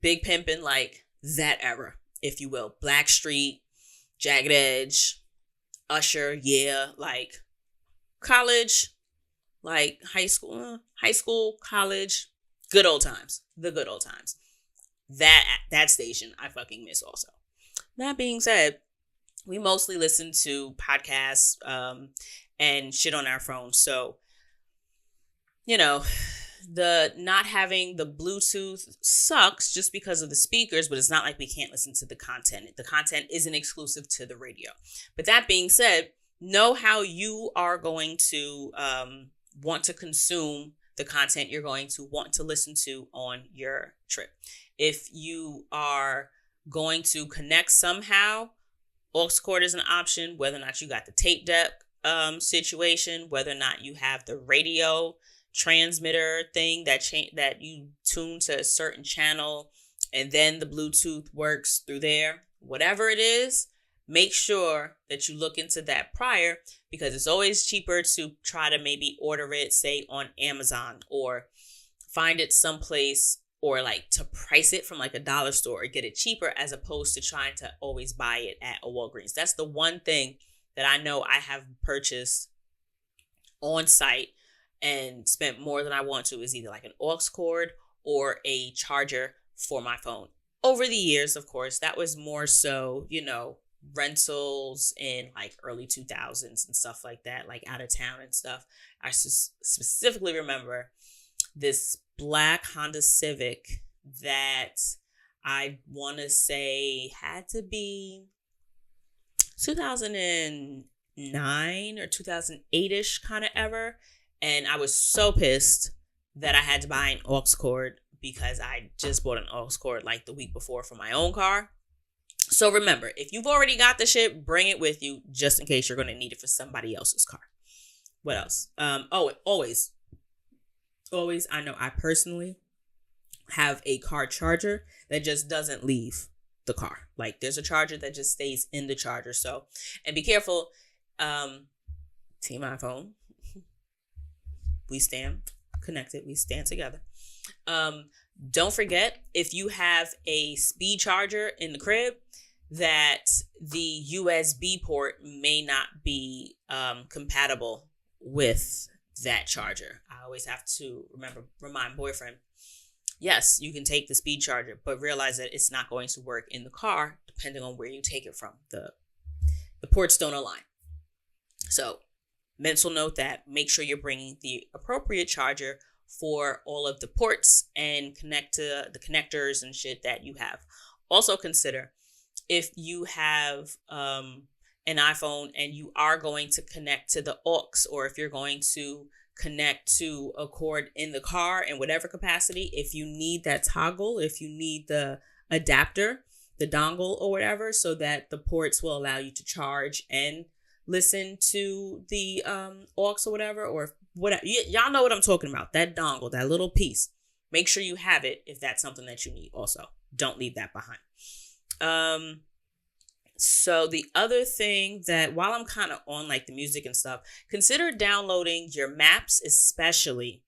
Speaker 1: Big Pimpin', like that era, if you will. Blackstreet, Jagged Edge, Usher, yeah, like college, like high school, college, good old times, the good old times. That station I fucking miss also. That being said, we mostly listen to podcasts and shit on our phones. So, you know, the not having the Bluetooth sucks just because of the speakers, but it's not like we can't listen to the content. The content isn't exclusive to the radio. But that being said, know how you are going to want to consume the content you're going to want to listen to on your trip. If you are going to connect somehow, aux cord is an option, whether or not you got the tape deck situation, whether or not you have the radio transmitter thing that you tune to a certain channel and then the Bluetooth works through there. Whatever it is, make sure that you look into that prior, because it's always cheaper to try to maybe order it, say, on Amazon, or find it someplace, or like to price it from like a dollar store or get it cheaper, as opposed to trying to always buy it at a Walgreens. That's the one thing that I know I have purchased on site and spent more than I want to, is either like an aux cord or a charger for my phone. Over the years, of course, that was more so, rentals in like early 2000s and stuff like that, like out of town and stuff. I specifically remember this black Honda Civic that I want to say had to be 2009 or 2008-ish kind of ever. And I was so pissed that I had to buy an aux cord, because I just bought an aux cord like the week before for my own car. So remember, if you've already got the shit, bring it with you just in case you're going to need it for somebody else's car. What else? Always, I know I personally have a car charger that just doesn't leave the car. Like, there's a charger that just stays in the charger. So, and be careful. Team iPhone. We stand connected. We stand together. Don't forget, if you have a speed charger in the crib, that the USB port may not be compatible with that charger. I always have to remind boyfriend, yes, you can take the speed charger, but realize that it's not going to work in the car depending on where you take it from. The ports don't align. So, mental note that, make sure you're bringing the appropriate charger for all of the ports and connect to the connectors and shit that you have. Also consider, if you have an iPhone and you are going to connect to the aux, or if you're going to connect to a cord in the car in whatever capacity, if you need that toggle, if you need the adapter, the dongle or whatever, so that the ports will allow you to charge and listen to the aux or whatever, or whatever. Y'all know what I'm talking about. That dongle, that little piece. Make sure you have it if that's something that you need also. Don't leave that behind. So the other thing that, while I'm kind of on like the music and stuff, consider downloading your maps especially,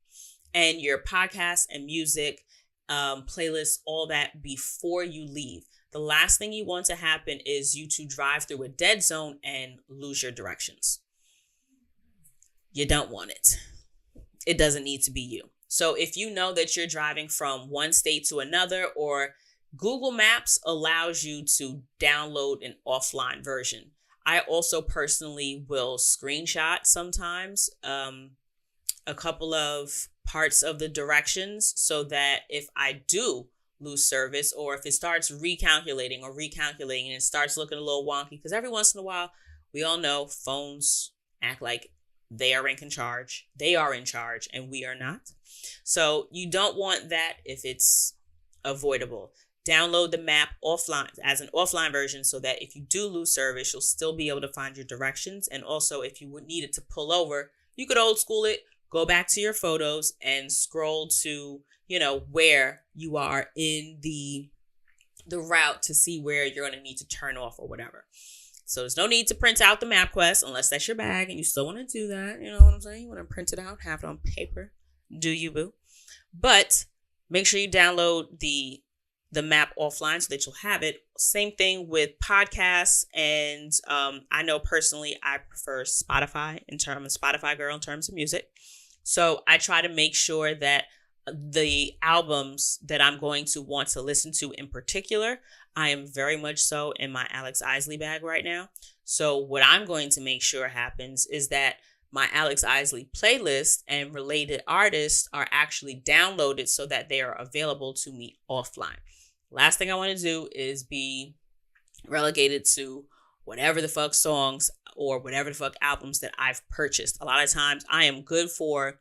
Speaker 1: and your podcasts and music playlists, all that, before you leave. The last thing you want to happen is you to drive through a dead zone and lose your directions. You don't want it. It doesn't need to be you. So if you know that you're driving from one state to another, or Google Maps allows you to download an offline version. I also personally will screenshot sometimes a couple of parts of the directions, so that if I do lose service, or if it starts recalculating and it starts looking a little wonky, because every once in a while, we all know phones act like they are in charge. They are in charge and we are not. So you don't want that if it's avoidable. Download the map offline as an offline version, so that if you do lose service, you'll still be able to find your directions. And also, if you would need it to pull over, you could old school it, go back to your photos and scroll to, where you are in the route to see where you're going to need to turn off or whatever. So there's no need to print out the MapQuest unless that's your bag and you still want to do that. You know what I'm saying? You want to print it out, have it on paper. Do you, boo? But make sure you download the the map offline so that you'll have it. Same thing with podcasts. And I know personally I prefer Spotify Spotify girl in terms of music. So I try to make sure that the albums that I'm going to want to listen to in particular, I am very much so in my Alex Isley bag right now. So what I'm going to make sure happens is that my Alex Isley playlist and related artists are actually downloaded so that they are available to me offline. Last thing I want to do is be relegated to whatever the fuck songs or whatever the fuck albums that I've purchased. A lot of times I am good for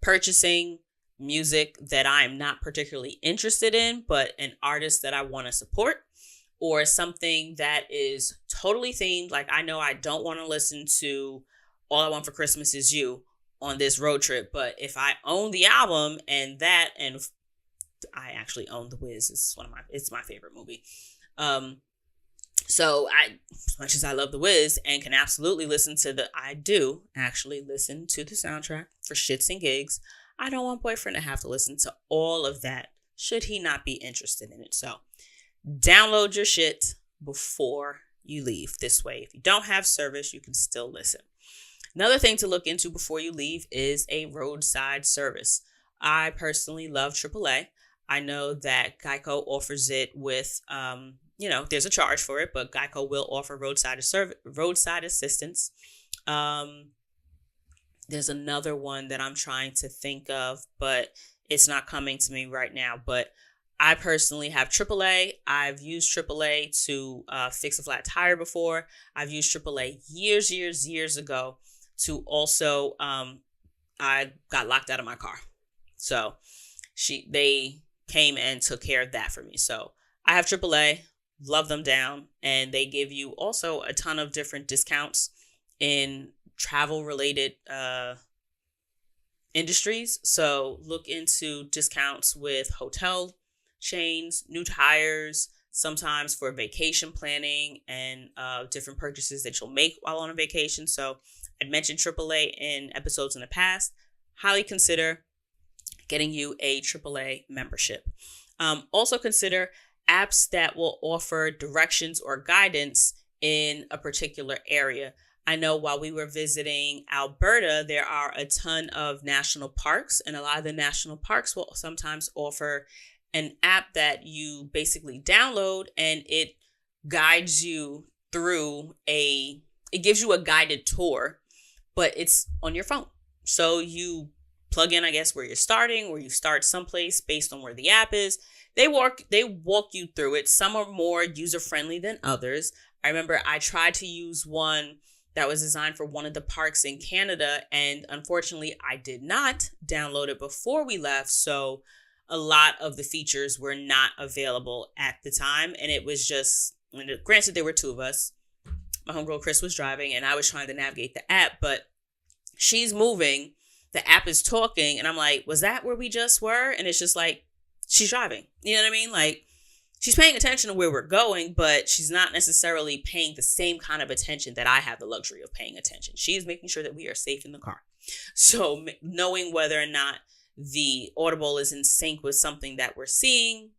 Speaker 1: purchasing music that I am not particularly interested in, but an artist that I want to support, or something that is totally themed. Like, I know I don't want to listen to All I Want for Christmas Is You on this road trip, but if I own the album and I actually own The Wiz, it's my favorite movie. So as much as I love The Wiz and can absolutely I do actually listen to the soundtrack for shits and gigs. I don't want boyfriend to have to listen to all of that should he not be interested in it. So download your shit before you leave. This way, if you don't have service, you can still listen. Another thing to look into before you leave is a roadside service. I personally love AAA. I know that Geico offers it with, there's a charge for it, but Geico will offer roadside assistance. There's another one that I'm trying to think of, but it's not coming to me right now. But I personally have AAA. I've used AAA to fix a flat tire before. I've used AAA years ago to also, I got locked out of my car. So they came and took care of that for me. So I have AAA, love them down, and they give you also a ton of different discounts in travel related industries. So look into discounts with hotel chains, new tires, sometimes for vacation planning and different purchases that you'll make while on a vacation. So I'd mentioned AAA in episodes in the past. Highly consider getting you a AAA membership. Also consider apps that will offer directions or guidance in a particular area. I know while we were visiting Alberta, there are a ton of national parks, and a lot of the national parks will sometimes offer an app that you basically download, and it guides you through it gives you a guided tour, but it's on your phone. So you plug in, I guess, where you're starting, or you start someplace based on where the app is. They walk you through it. Some are more user-friendly than others. I remember I tried to use one that was designed for one of the parks in Canada, and unfortunately I did not download it before we left, so a lot of the features were not available at the time. And it was just, granted, there were two of us. My homegirl Chris was driving and I was trying to navigate the app, but she's moving, the app is talking, and I'm like, was that where we just were? And it's just like, she's driving. You know what I mean? Like, she's paying attention to where we're going, but she's not necessarily paying the same kind of attention that I have the luxury of paying attention. She's making sure that we are safe in the car. So knowing whether or not the audible is in sync with something that we're seeing,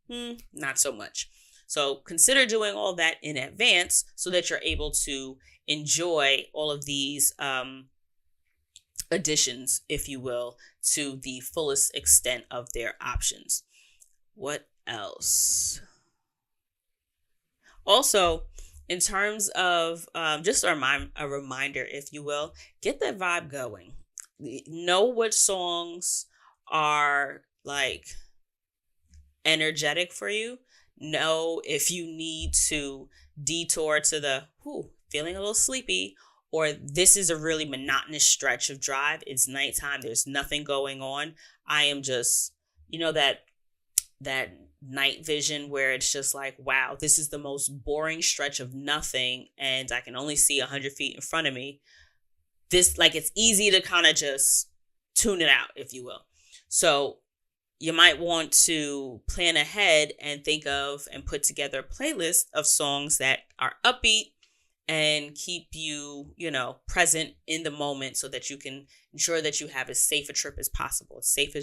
Speaker 1: not so much. So consider doing all that in advance so that you're able to enjoy all of these additions, if you will, to the fullest extent of their options. What else? Also, in terms of just a reminder, if you will, get that vibe going. Know what songs are like energetic for you. Know if you need to detour to the feeling a little sleepy, or this is a really monotonous stretch of drive. It's nighttime. There's nothing going on. I am just, that night vision where it's just like, wow, this is the most boring stretch of nothing, and I can only see 100 feet in front of me. This, like, it's easy to kind of just tune it out, if you will. So you might want to plan ahead and think of and put together a playlist of songs that are upbeat and keep you, present in the moment so that you can ensure that you have as safe a trip as possible, as safe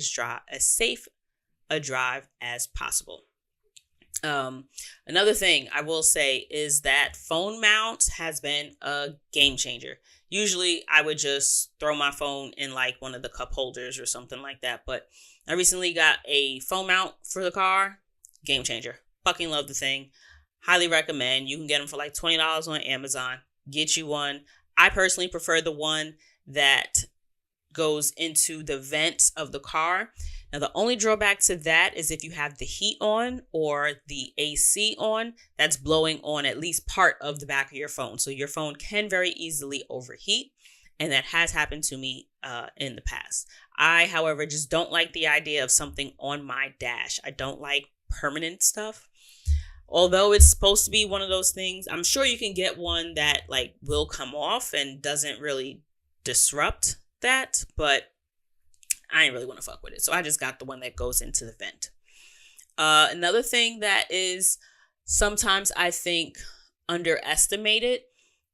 Speaker 1: a drive as possible. Another thing I will say is that phone mount has been a game changer. Usually I would just throw my phone in like one of the cup holders or something like that. But I recently got a phone mount for the car. Game changer. Fucking love the thing. Highly recommend. You can get them for like $20 on Amazon. Get you one. I personally prefer the one that goes into the vents of the car. Now, the only drawback to that is if you have the heat on or the AC on, that's blowing on at least part of the back of your phone. So your phone can very easily overheat. And that has happened to me in the past. I, however, just don't like the idea of something on my dash. I don't like permanent stuff. Although it's supposed to be one of those things, I'm sure you can get one that like will come off and doesn't really disrupt that, but I ain't really want to fuck with it. So I just got the one that goes into the vent. Another thing that is sometimes I think underestimated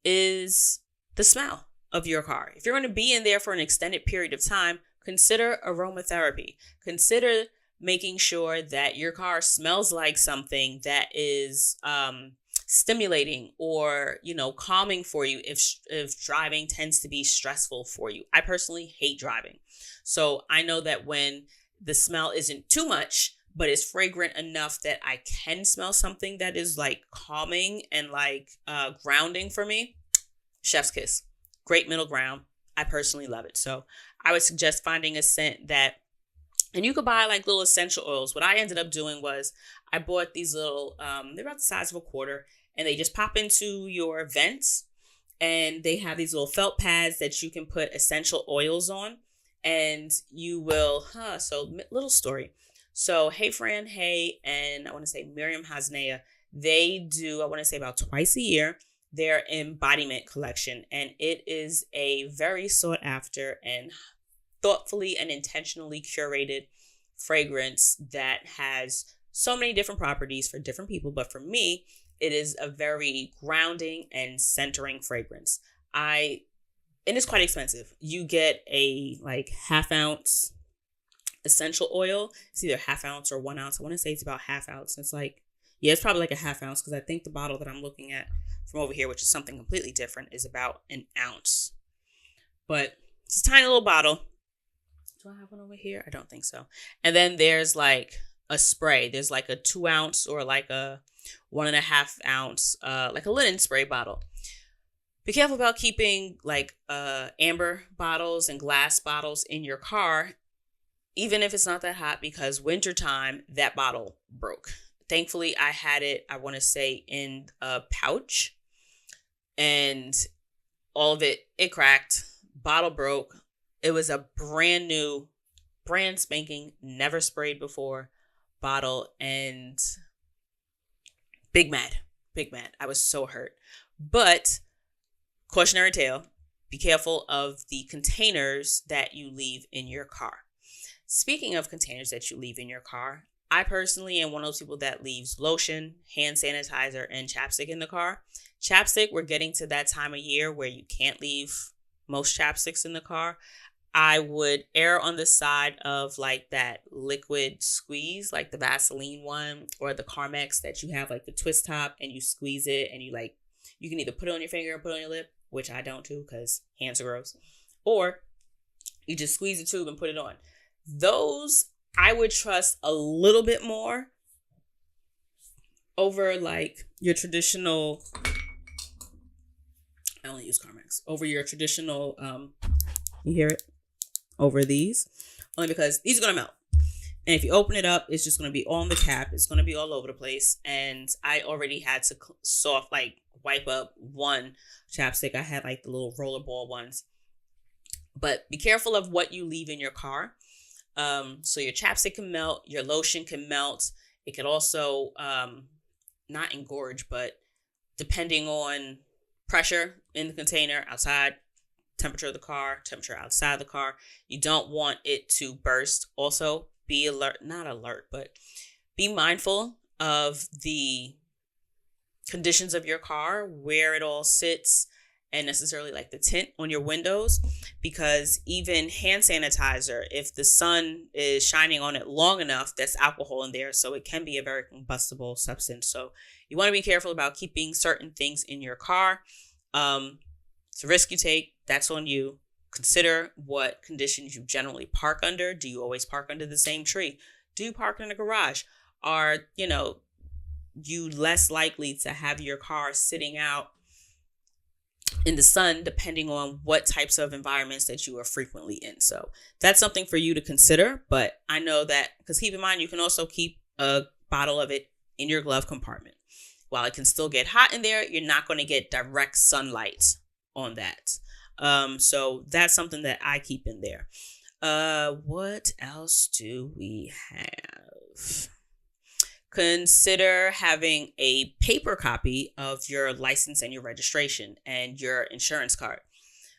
Speaker 1: is the smell of your car. If you're going to be in there for an extended period of time, consider aromatherapy. Consider making sure that your car smells like something that is stimulating or, calming for you if driving tends to be stressful for you. I personally hate driving. So I know that when the smell isn't too much, but it's fragrant enough that I can smell something that is like calming and like grounding for me, chef's kiss. Great middle ground. I personally love it. So I would suggest finding a scent that, and you could buy like little essential oils. What I ended up doing was I bought these little, they're about the size of a quarter, and they just pop into your vents, and they have these little felt pads that you can put essential oils on, and you will, so little story. So Hey Fran, Hey, and I want to say Miriam Hasnea, they do, I want to say about twice a year, their embodiment collection. And it is a very sought after and thoughtfully and intentionally curated fragrance that has so many different properties for different people. But for me, it is a very grounding and centering fragrance. And it's quite expensive. You get a like half ounce essential oil. It's either half ounce or 1 ounce. I want to say it's about half ounce. It's like, yeah, it's probably like a half ounce because I think the bottle that I'm looking at from over here, which is something completely different, is about an ounce. But it's a tiny little bottle. Do I have one over here? I don't think so. And then there's like a spray. There's like a 2 ounce or like a 1.5 ounce, like a linen spray bottle. Be careful about keeping like amber bottles and glass bottles in your car, even if it's not that hot, because wintertime, that bottle broke. Thankfully, I had it, I want to say, in a pouch, and all of it cracked, bottle broke. It was a brand new, brand spanking, never sprayed before bottle, and big mad. I was so hurt. But cautionary tale, be careful of the containers that you leave in your car. Speaking of containers that you leave in your car, I personally am one of those people that leaves lotion, hand sanitizer, and chapstick in the car. Chapstick, we're getting to that time of year where you can't leave most chapsticks in the car. I would err on the side of like that liquid squeeze, like the Vaseline one or the Carmex that you have like the twist top and you squeeze it and you can either put it on your finger or put it on your lip, which I don't do because hands are gross, or you just squeeze the tube and put it on. Those I would trust a little bit more over like your traditional, I only use Carmex, over your traditional, you hear it? Over these, only because these are going to melt. And if you open it up, it's just going to be on the cap. It's going to be all over the place. And I already had to wipe up one chapstick. I had like the little rollerball ones. But be careful of what you leave in your car. So your chapstick can melt, your lotion can melt. It could also not engorge, but depending on pressure in the container, outside, temperature of the car, temperature outside the car, you don't want it to burst. Also, be alert, not alert, but be mindful of the conditions of your car, where it all sits, and necessarily like the tint on your windows, because even hand sanitizer, if the sun is shining on it long enough, there's alcohol in there, so it can be a very combustible substance. So you want to be careful about keeping certain things in your car. It's a risk you take. That's on you. Consider what conditions you generally park under. Do you always park under the same tree? Do you park in a garage? Are, you less likely to have your car sitting out in the sun, depending on what types of environments that you are frequently in? So that's something for you to consider. But I know that, because keep in mind, you can also keep a bottle of it in your glove compartment. While it can still get hot in there, you're not going to get direct sunlight on that. So that's something that I keep in there. What else do we have? Consider having a paper copy of your license and your registration and your insurance card.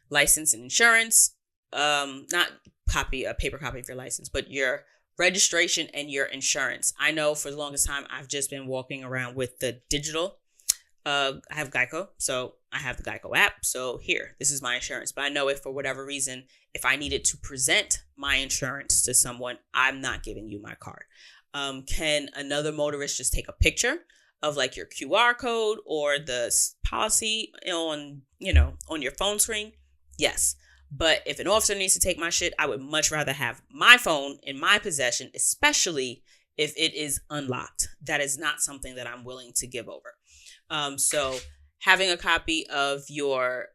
Speaker 1: License and insurance, not a paper copy of your license, but your registration and your insurance. I know for the longest time, I've just been walking around with the digital. I have Geico, so I have the Geico app. So this is my insurance. But I know if for whatever reason, if I needed to present my insurance to someone, I'm not giving you my card. Can another motorist just take a picture of like your QR code or the policy on your phone screen? Yes. But if an officer needs to take my shit, I would much rather have my phone in my possession, especially if it is unlocked. That is not something that I'm willing to give over. So having a copy of your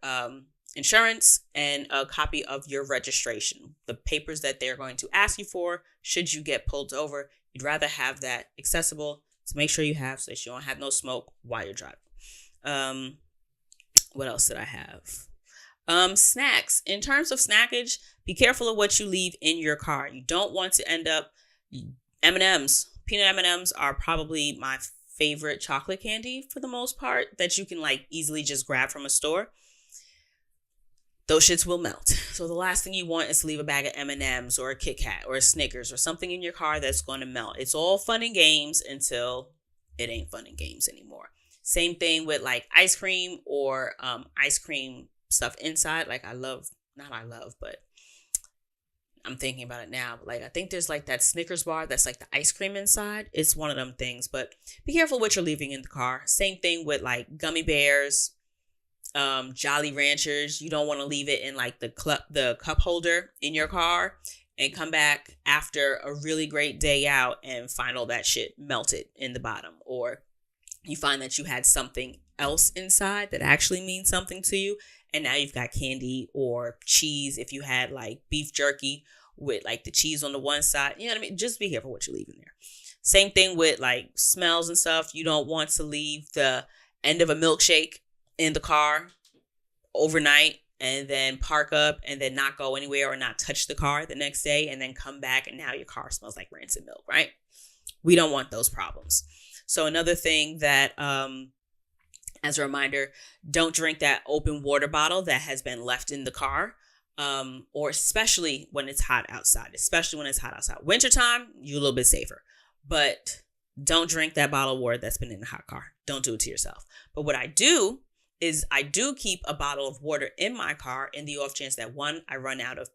Speaker 1: insurance and a copy of your registration, the papers that they're going to ask you for should you get pulled over, you'd rather have that accessible to make sure you have, so that you don't have no smoke while you're driving. What else did I have? Snacks. In terms of snackage, be careful of what you leave in your car. You don't want to end up M&Ms. Peanut M&Ms are probably my favorite chocolate candy for the most part, that you can like easily just grab from a store. Those shits will melt. So the last thing you want is to leave a bag of M&Ms or a Kit Kat or a Snickers or something in your car that's going to melt. It's all fun and games until it ain't fun and games anymore. Same thing with like ice cream or ice cream stuff inside. Like but I'm thinking about it now. Like I think there's like that Snickers bar that's like the ice cream inside. It's one of them things, but be careful what you're leaving in the car. Same thing with like gummy bears, Jolly Ranchers. You don't want to leave it in like the cup holder in your car and come back after a really great day out and find all that shit melted in the bottom, or you find that you had something else inside that actually means something to you, and now you've got candy or cheese. If you had like beef jerky with like the cheese on the one side, you know what I mean? Just be careful what you leave in there. Same thing with like smells and stuff. You don't want to leave the end of a milkshake in the car overnight and then park up and then not go anywhere or not touch the car the next day and then come back and now your car smells like rancid milk, right? We don't want those problems. So another thing that, as a reminder, don't drink that open water bottle that has been left in the car, or especially when it's hot outside. Wintertime, you're a little bit safer, but don't drink that bottle of water that's been in the hot car. Don't do it to yourself. But what I do is I do keep a bottle of water in my car in the off chance that one, I run out of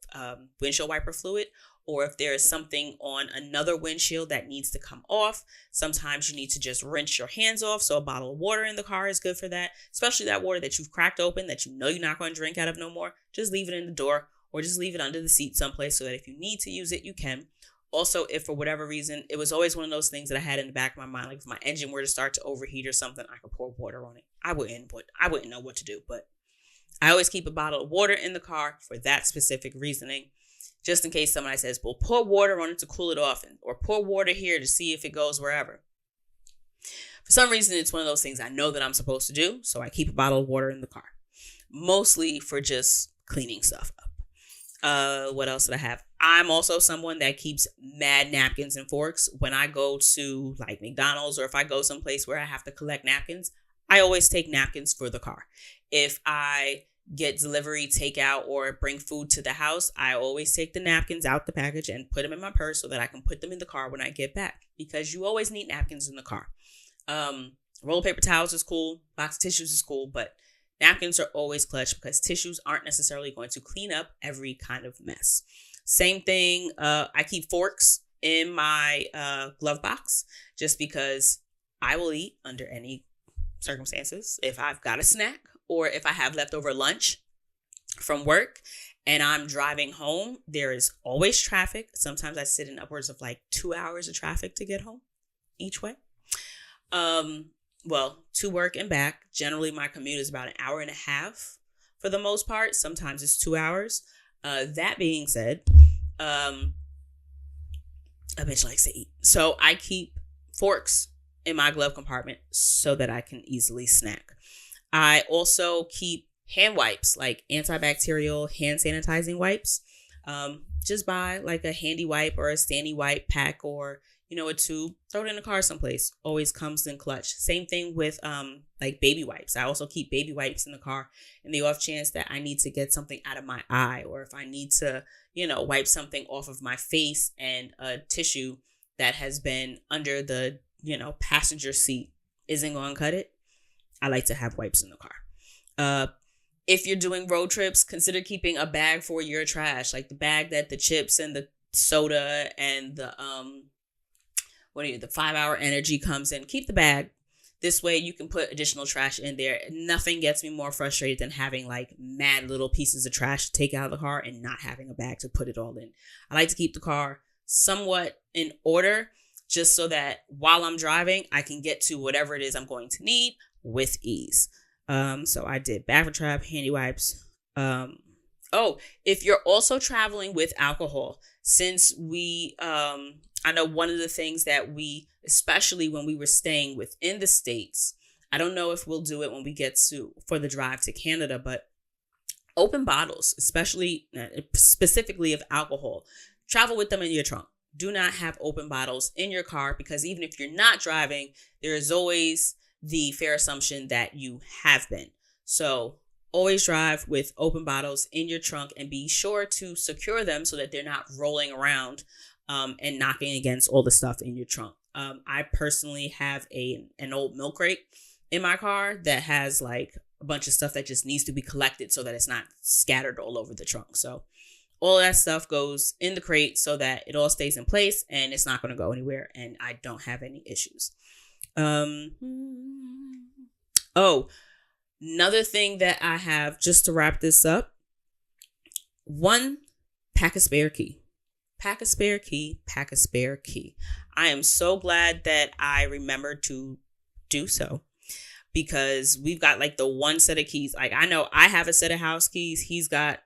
Speaker 1: windshield wiper fluid, or if there is something on another windshield that needs to come off. Sometimes you need to just rinse your hands off. So a bottle of water in the car is good for that, especially that water that you've cracked open that you know you're not going to drink out of no more. Just leave it in the door or just leave it under the seat someplace so that if you need to use it, you can. Also, if for whatever reason, it was always one of those things that I had in the back of my mind, like if my engine were to start to overheat or something, I could pour water on it. I wouldn't know what to do, but I always keep a bottle of water in the car for that specific reasoning, just in case somebody says, well, pour water on it to cool it off, or pour water here to see if it goes wherever. For some reason, it's one of those things I know that I'm supposed to do, so I keep a bottle of water in the car, mostly for just cleaning stuff up. What else did I have? I'm also someone that keeps mad napkins and forks. When I go to like McDonald's or if I go someplace where I have to collect napkins, I always take napkins for the car. If I get delivery, takeout, or bring food to the house, I always take the napkins out the package and put them in my purse so that I can put them in the car when I get back, because you always need napkins in the car. Roll of paper towels is cool. Box of tissues is cool, but Napkins are always clutch because tissues aren't necessarily going to clean up every kind of mess. Same thing, I keep forks in my glove box just because I will eat under any circumstances. If I've got a snack or if I have leftover lunch from work and I'm driving home, there is always traffic. Sometimes I sit in upwards of like 2 hours of traffic to get home each way. Well, to work and back. Generally, my commute is about an hour and a half for the most part. Sometimes it's 2 hours. That being said, a bitch likes to eat. So I keep forks in my glove compartment so that I can easily snack. I also keep hand wipes, like antibacterial hand sanitizing wipes. Just buy like a handy wipe or a standy wipe pack or, a tube, throw it in the car someplace. Always comes in clutch. Same thing with like baby wipes. I also keep baby wipes in the car in the off chance that I need to get something out of my eye, or if I need to, wipe something off of my face and a tissue that has been under the, passenger seat isn't going to cut it. I like to have wipes in the car. If you're doing road trips, consider keeping a bag for your trash, like the bag that the chips and the soda and the the 5-hour energy comes in. Keep the bag. This way you can put additional trash in there. Nothing gets me more frustrated than having like mad little pieces of trash to take out of the car and not having a bag to put it all in. I like to keep the car somewhat in order just so that while I'm driving, I can get to whatever it is I'm going to need with ease. So I did bag for trap, handy wipes. If you're also traveling with alcohol, since I know one of the things that especially when we were staying within the States, I don't know if we'll do it when we get for the drive to Canada, but open bottles, specifically of alcohol, travel with them in your trunk. Do not have open bottles in your car because even if you're not driving, there is always the fair assumption that you have been. So always drive with open bottles in your trunk and be sure to secure them so that they're not rolling around and knocking against all the stuff in your trunk. I personally have an old milk crate in my car that has like a bunch of stuff that just needs to be collected so that it's not scattered all over the trunk. So all that stuff goes in the crate so that it all stays in place and it's not going to go anywhere and I don't have any issues. Another thing that I have, just to wrap this up, pack a spare key. Pack a spare key, pack a spare key. I am so glad that I remembered to do so because we've got like the one set of keys. Like I know I have a set of house keys. He's got,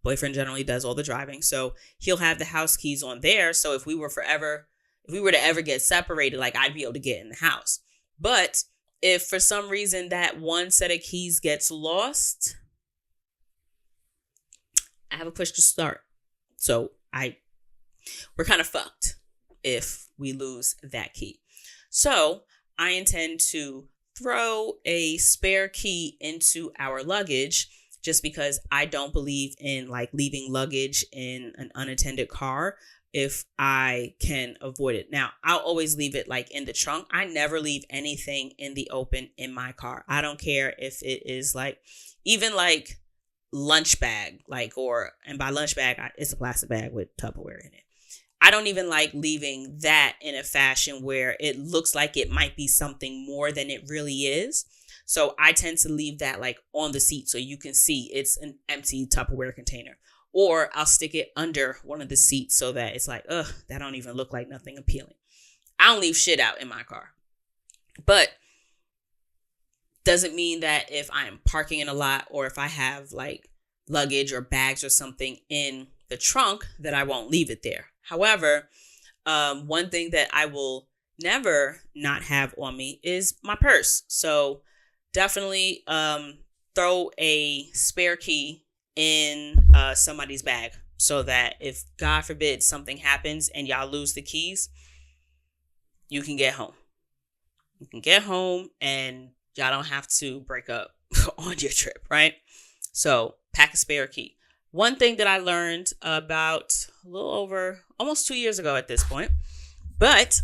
Speaker 1: boyfriend generally does all the driving. So he'll have the house keys on there. So if we were to ever get separated, like I'd be able to get in the house. But if for some reason that one set of keys gets lost, I have a push to start. So we're kind of fucked if we lose that key. So I intend to throw a spare key into our luggage just because I don't believe in like leaving luggage in an unattended car if I can avoid it. Now, I'll always leave it like in the trunk. I never leave anything in the open in my car. I don't care if it is like, even like lunch bag, and by lunch bag, it's a plastic bag with Tupperware in it. I don't even like leaving that in a fashion where it looks like it might be something more than it really is. So I tend to leave that like on the seat so you can see it's an empty Tupperware container. Or I'll stick it under one of the seats so that it's like, that don't even look like nothing appealing. I don't leave shit out in my car. But doesn't mean that if I'm parking in a lot or if I have like luggage or bags or something in the trunk that I won't leave it there. However, one thing that I will never not have on me is my purse. So definitely throw a spare key in somebody's bag so that if God forbid something happens and y'all lose the keys, you can get home. You can get home and y'all don't have to break up on your trip, right? So pack a spare key. One thing that I learned about a little over almost 2 years ago at this point, but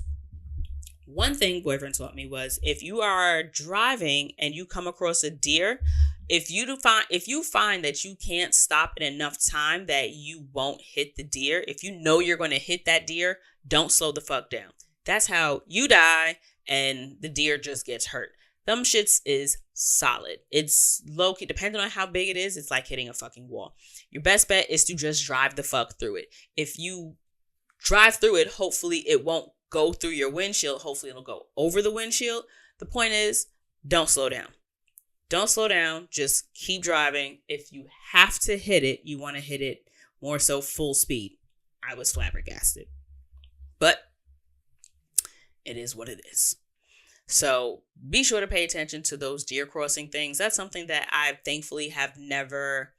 Speaker 1: One thing boyfriend taught me was, if you are driving and you come across a deer, if you find that you can't stop in enough time that you won't hit the deer, if you know you're going to hit that deer, don't slow the fuck down. That's how you die and the deer just gets hurt. Them shits is solid. It's low key, depending on how big it is, it's like hitting a fucking wall. Your best bet is to just drive the fuck through it. If you drive through it, hopefully it won't go through your windshield. Hopefully it'll go over the windshield. The point is, don't slow down. Don't slow down. Just keep driving. If you have to hit it, you want to hit it more so full speed. I was flabbergasted. But it is what it is. So be sure to pay attention to those deer crossing things. That's something that I thankfully have never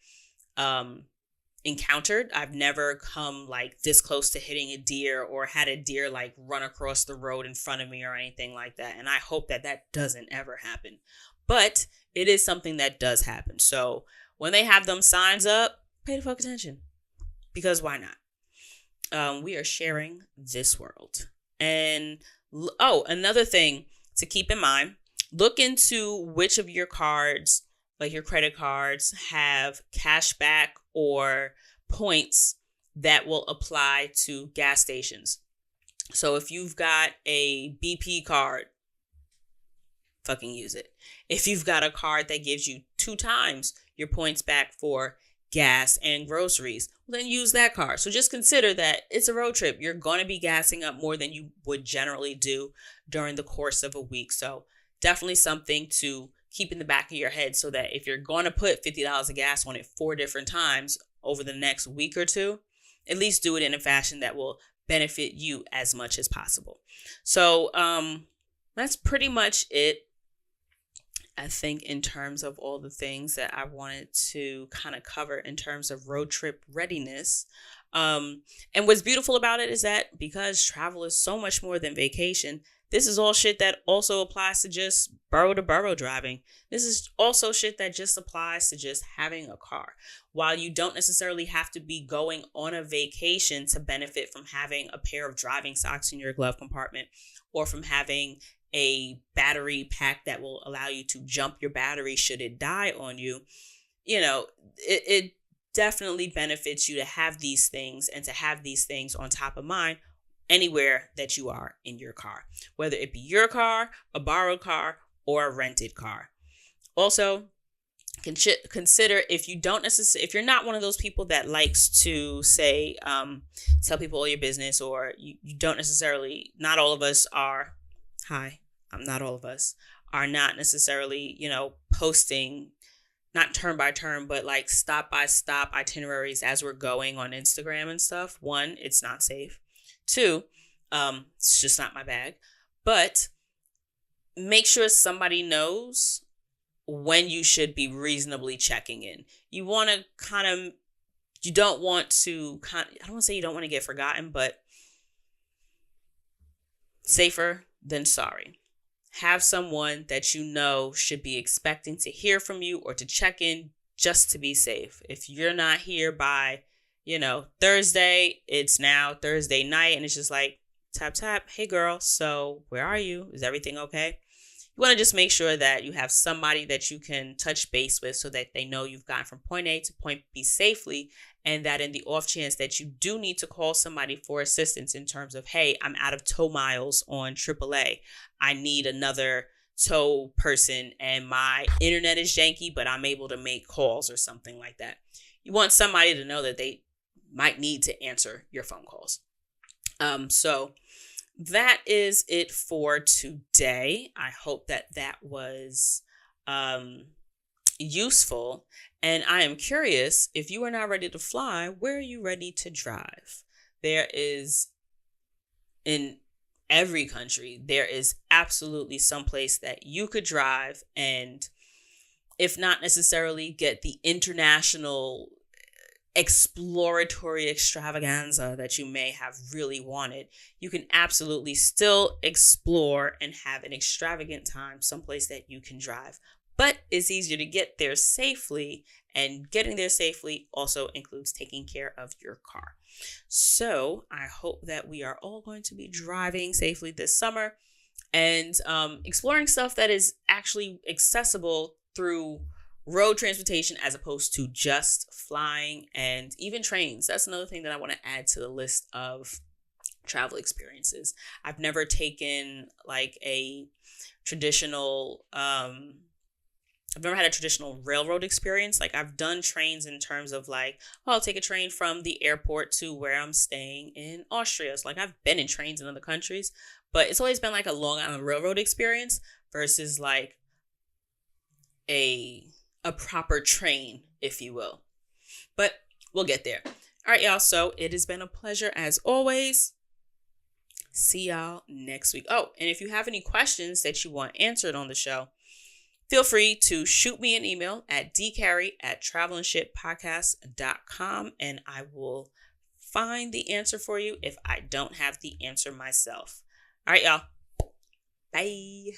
Speaker 1: encountered. I've never come like this close to hitting a deer or had a deer like run across the road in front of me or anything like that. And I hope that that doesn't ever happen. But it is something that does happen. So when they have them signs up, pay the fuck attention. Because why not? We are sharing this world. And another thing to keep in mind, look into which of your cards, like your credit cards, have cash back or points that will apply to gas stations. So if you've got a BP card, fucking use it. If you've got a card that gives you 2 times your points back for gas and groceries, well, then use that card. So just consider that it's a road trip. You're going to be gassing up more than you would generally do during the course of a week. So definitely something to keep in the back of your head, so that if you're going to put $50 of gas on it 4 different times over the next week or two, at least do it in a fashion that will benefit you as much as possible. So that's pretty much it, I think, in terms of all the things that I wanted to kind of cover in terms of road trip readiness. And what's beautiful about it is that because travel is so much more than vacation, this is all shit that also applies to just borough to borough driving. This is also shit that just applies to just having a car. While you don't necessarily have to be going on a vacation to benefit from having a pair of driving socks in your glove compartment, or from having a battery pack that will allow you to jump your battery should it die on you, it definitely benefits you to have these things, and to have these things on top of mind anywhere that you are in your car, whether it be your car, a borrowed car, or a rented car. Also, consider, if you're not one of those people that likes to say, tell people all your business, or you don't necessarily, not all of us are, not all of us are not necessarily, posting, not turn by turn, but like stop by stop itineraries as we're going on Instagram and stuff. 1, it's not safe. 2, it's just not my bag. But make sure somebody knows when you should be reasonably checking in. I don't want to say you don't want to get forgotten, but safer than sorry. Have someone that you know should be expecting to hear from you or to check in just to be safe. If you're not here by Thursday, it's now Thursday night, and it's just like, tap, tap, hey girl, so where are you? Is everything okay? You want to just make sure that you have somebody that you can touch base with, so that they know you've gotten from point A to point B safely, and that in the off chance that you do need to call somebody for assistance in terms of, hey, I'm out of tow miles on AAA. I need another tow person, and my internet is janky, but I'm able to make calls or something like that. You want somebody to know that they might need to answer your phone calls. So that is it for today. I hope that was useful. And I am curious, if you are not ready to fly, where are you ready to drive? There is, in every country, there is absolutely some place that you could drive, and if not necessarily get the international exploratory extravaganza that you may have really wanted, you can absolutely still explore and have an extravagant time someplace that you can drive. But it's easier to get there safely, and getting there safely also includes taking care of your car. So I hope that we are all going to be driving safely this summer, and exploring stuff that is actually accessible through road transportation as opposed to just flying and even trains. That's another thing that I want to add to the list of travel experiences. I've never taken like a traditional I've never had a traditional railroad experience. Like I've done trains in terms of like, I'll take a train from the airport to where I'm staying in Austria. So like I've been in trains in other countries, but it's always been like a Long Island Railroad experience versus like a proper train, if you will. But we'll get there. All right, y'all. So it has been a pleasure as always. See y'all next week. Oh, and if you have any questions that you want answered on the show, feel free to shoot me an email at dcarry@travelandshitpodcast.com, and I will find the answer for you if I don't have the answer myself. All right, y'all. Bye.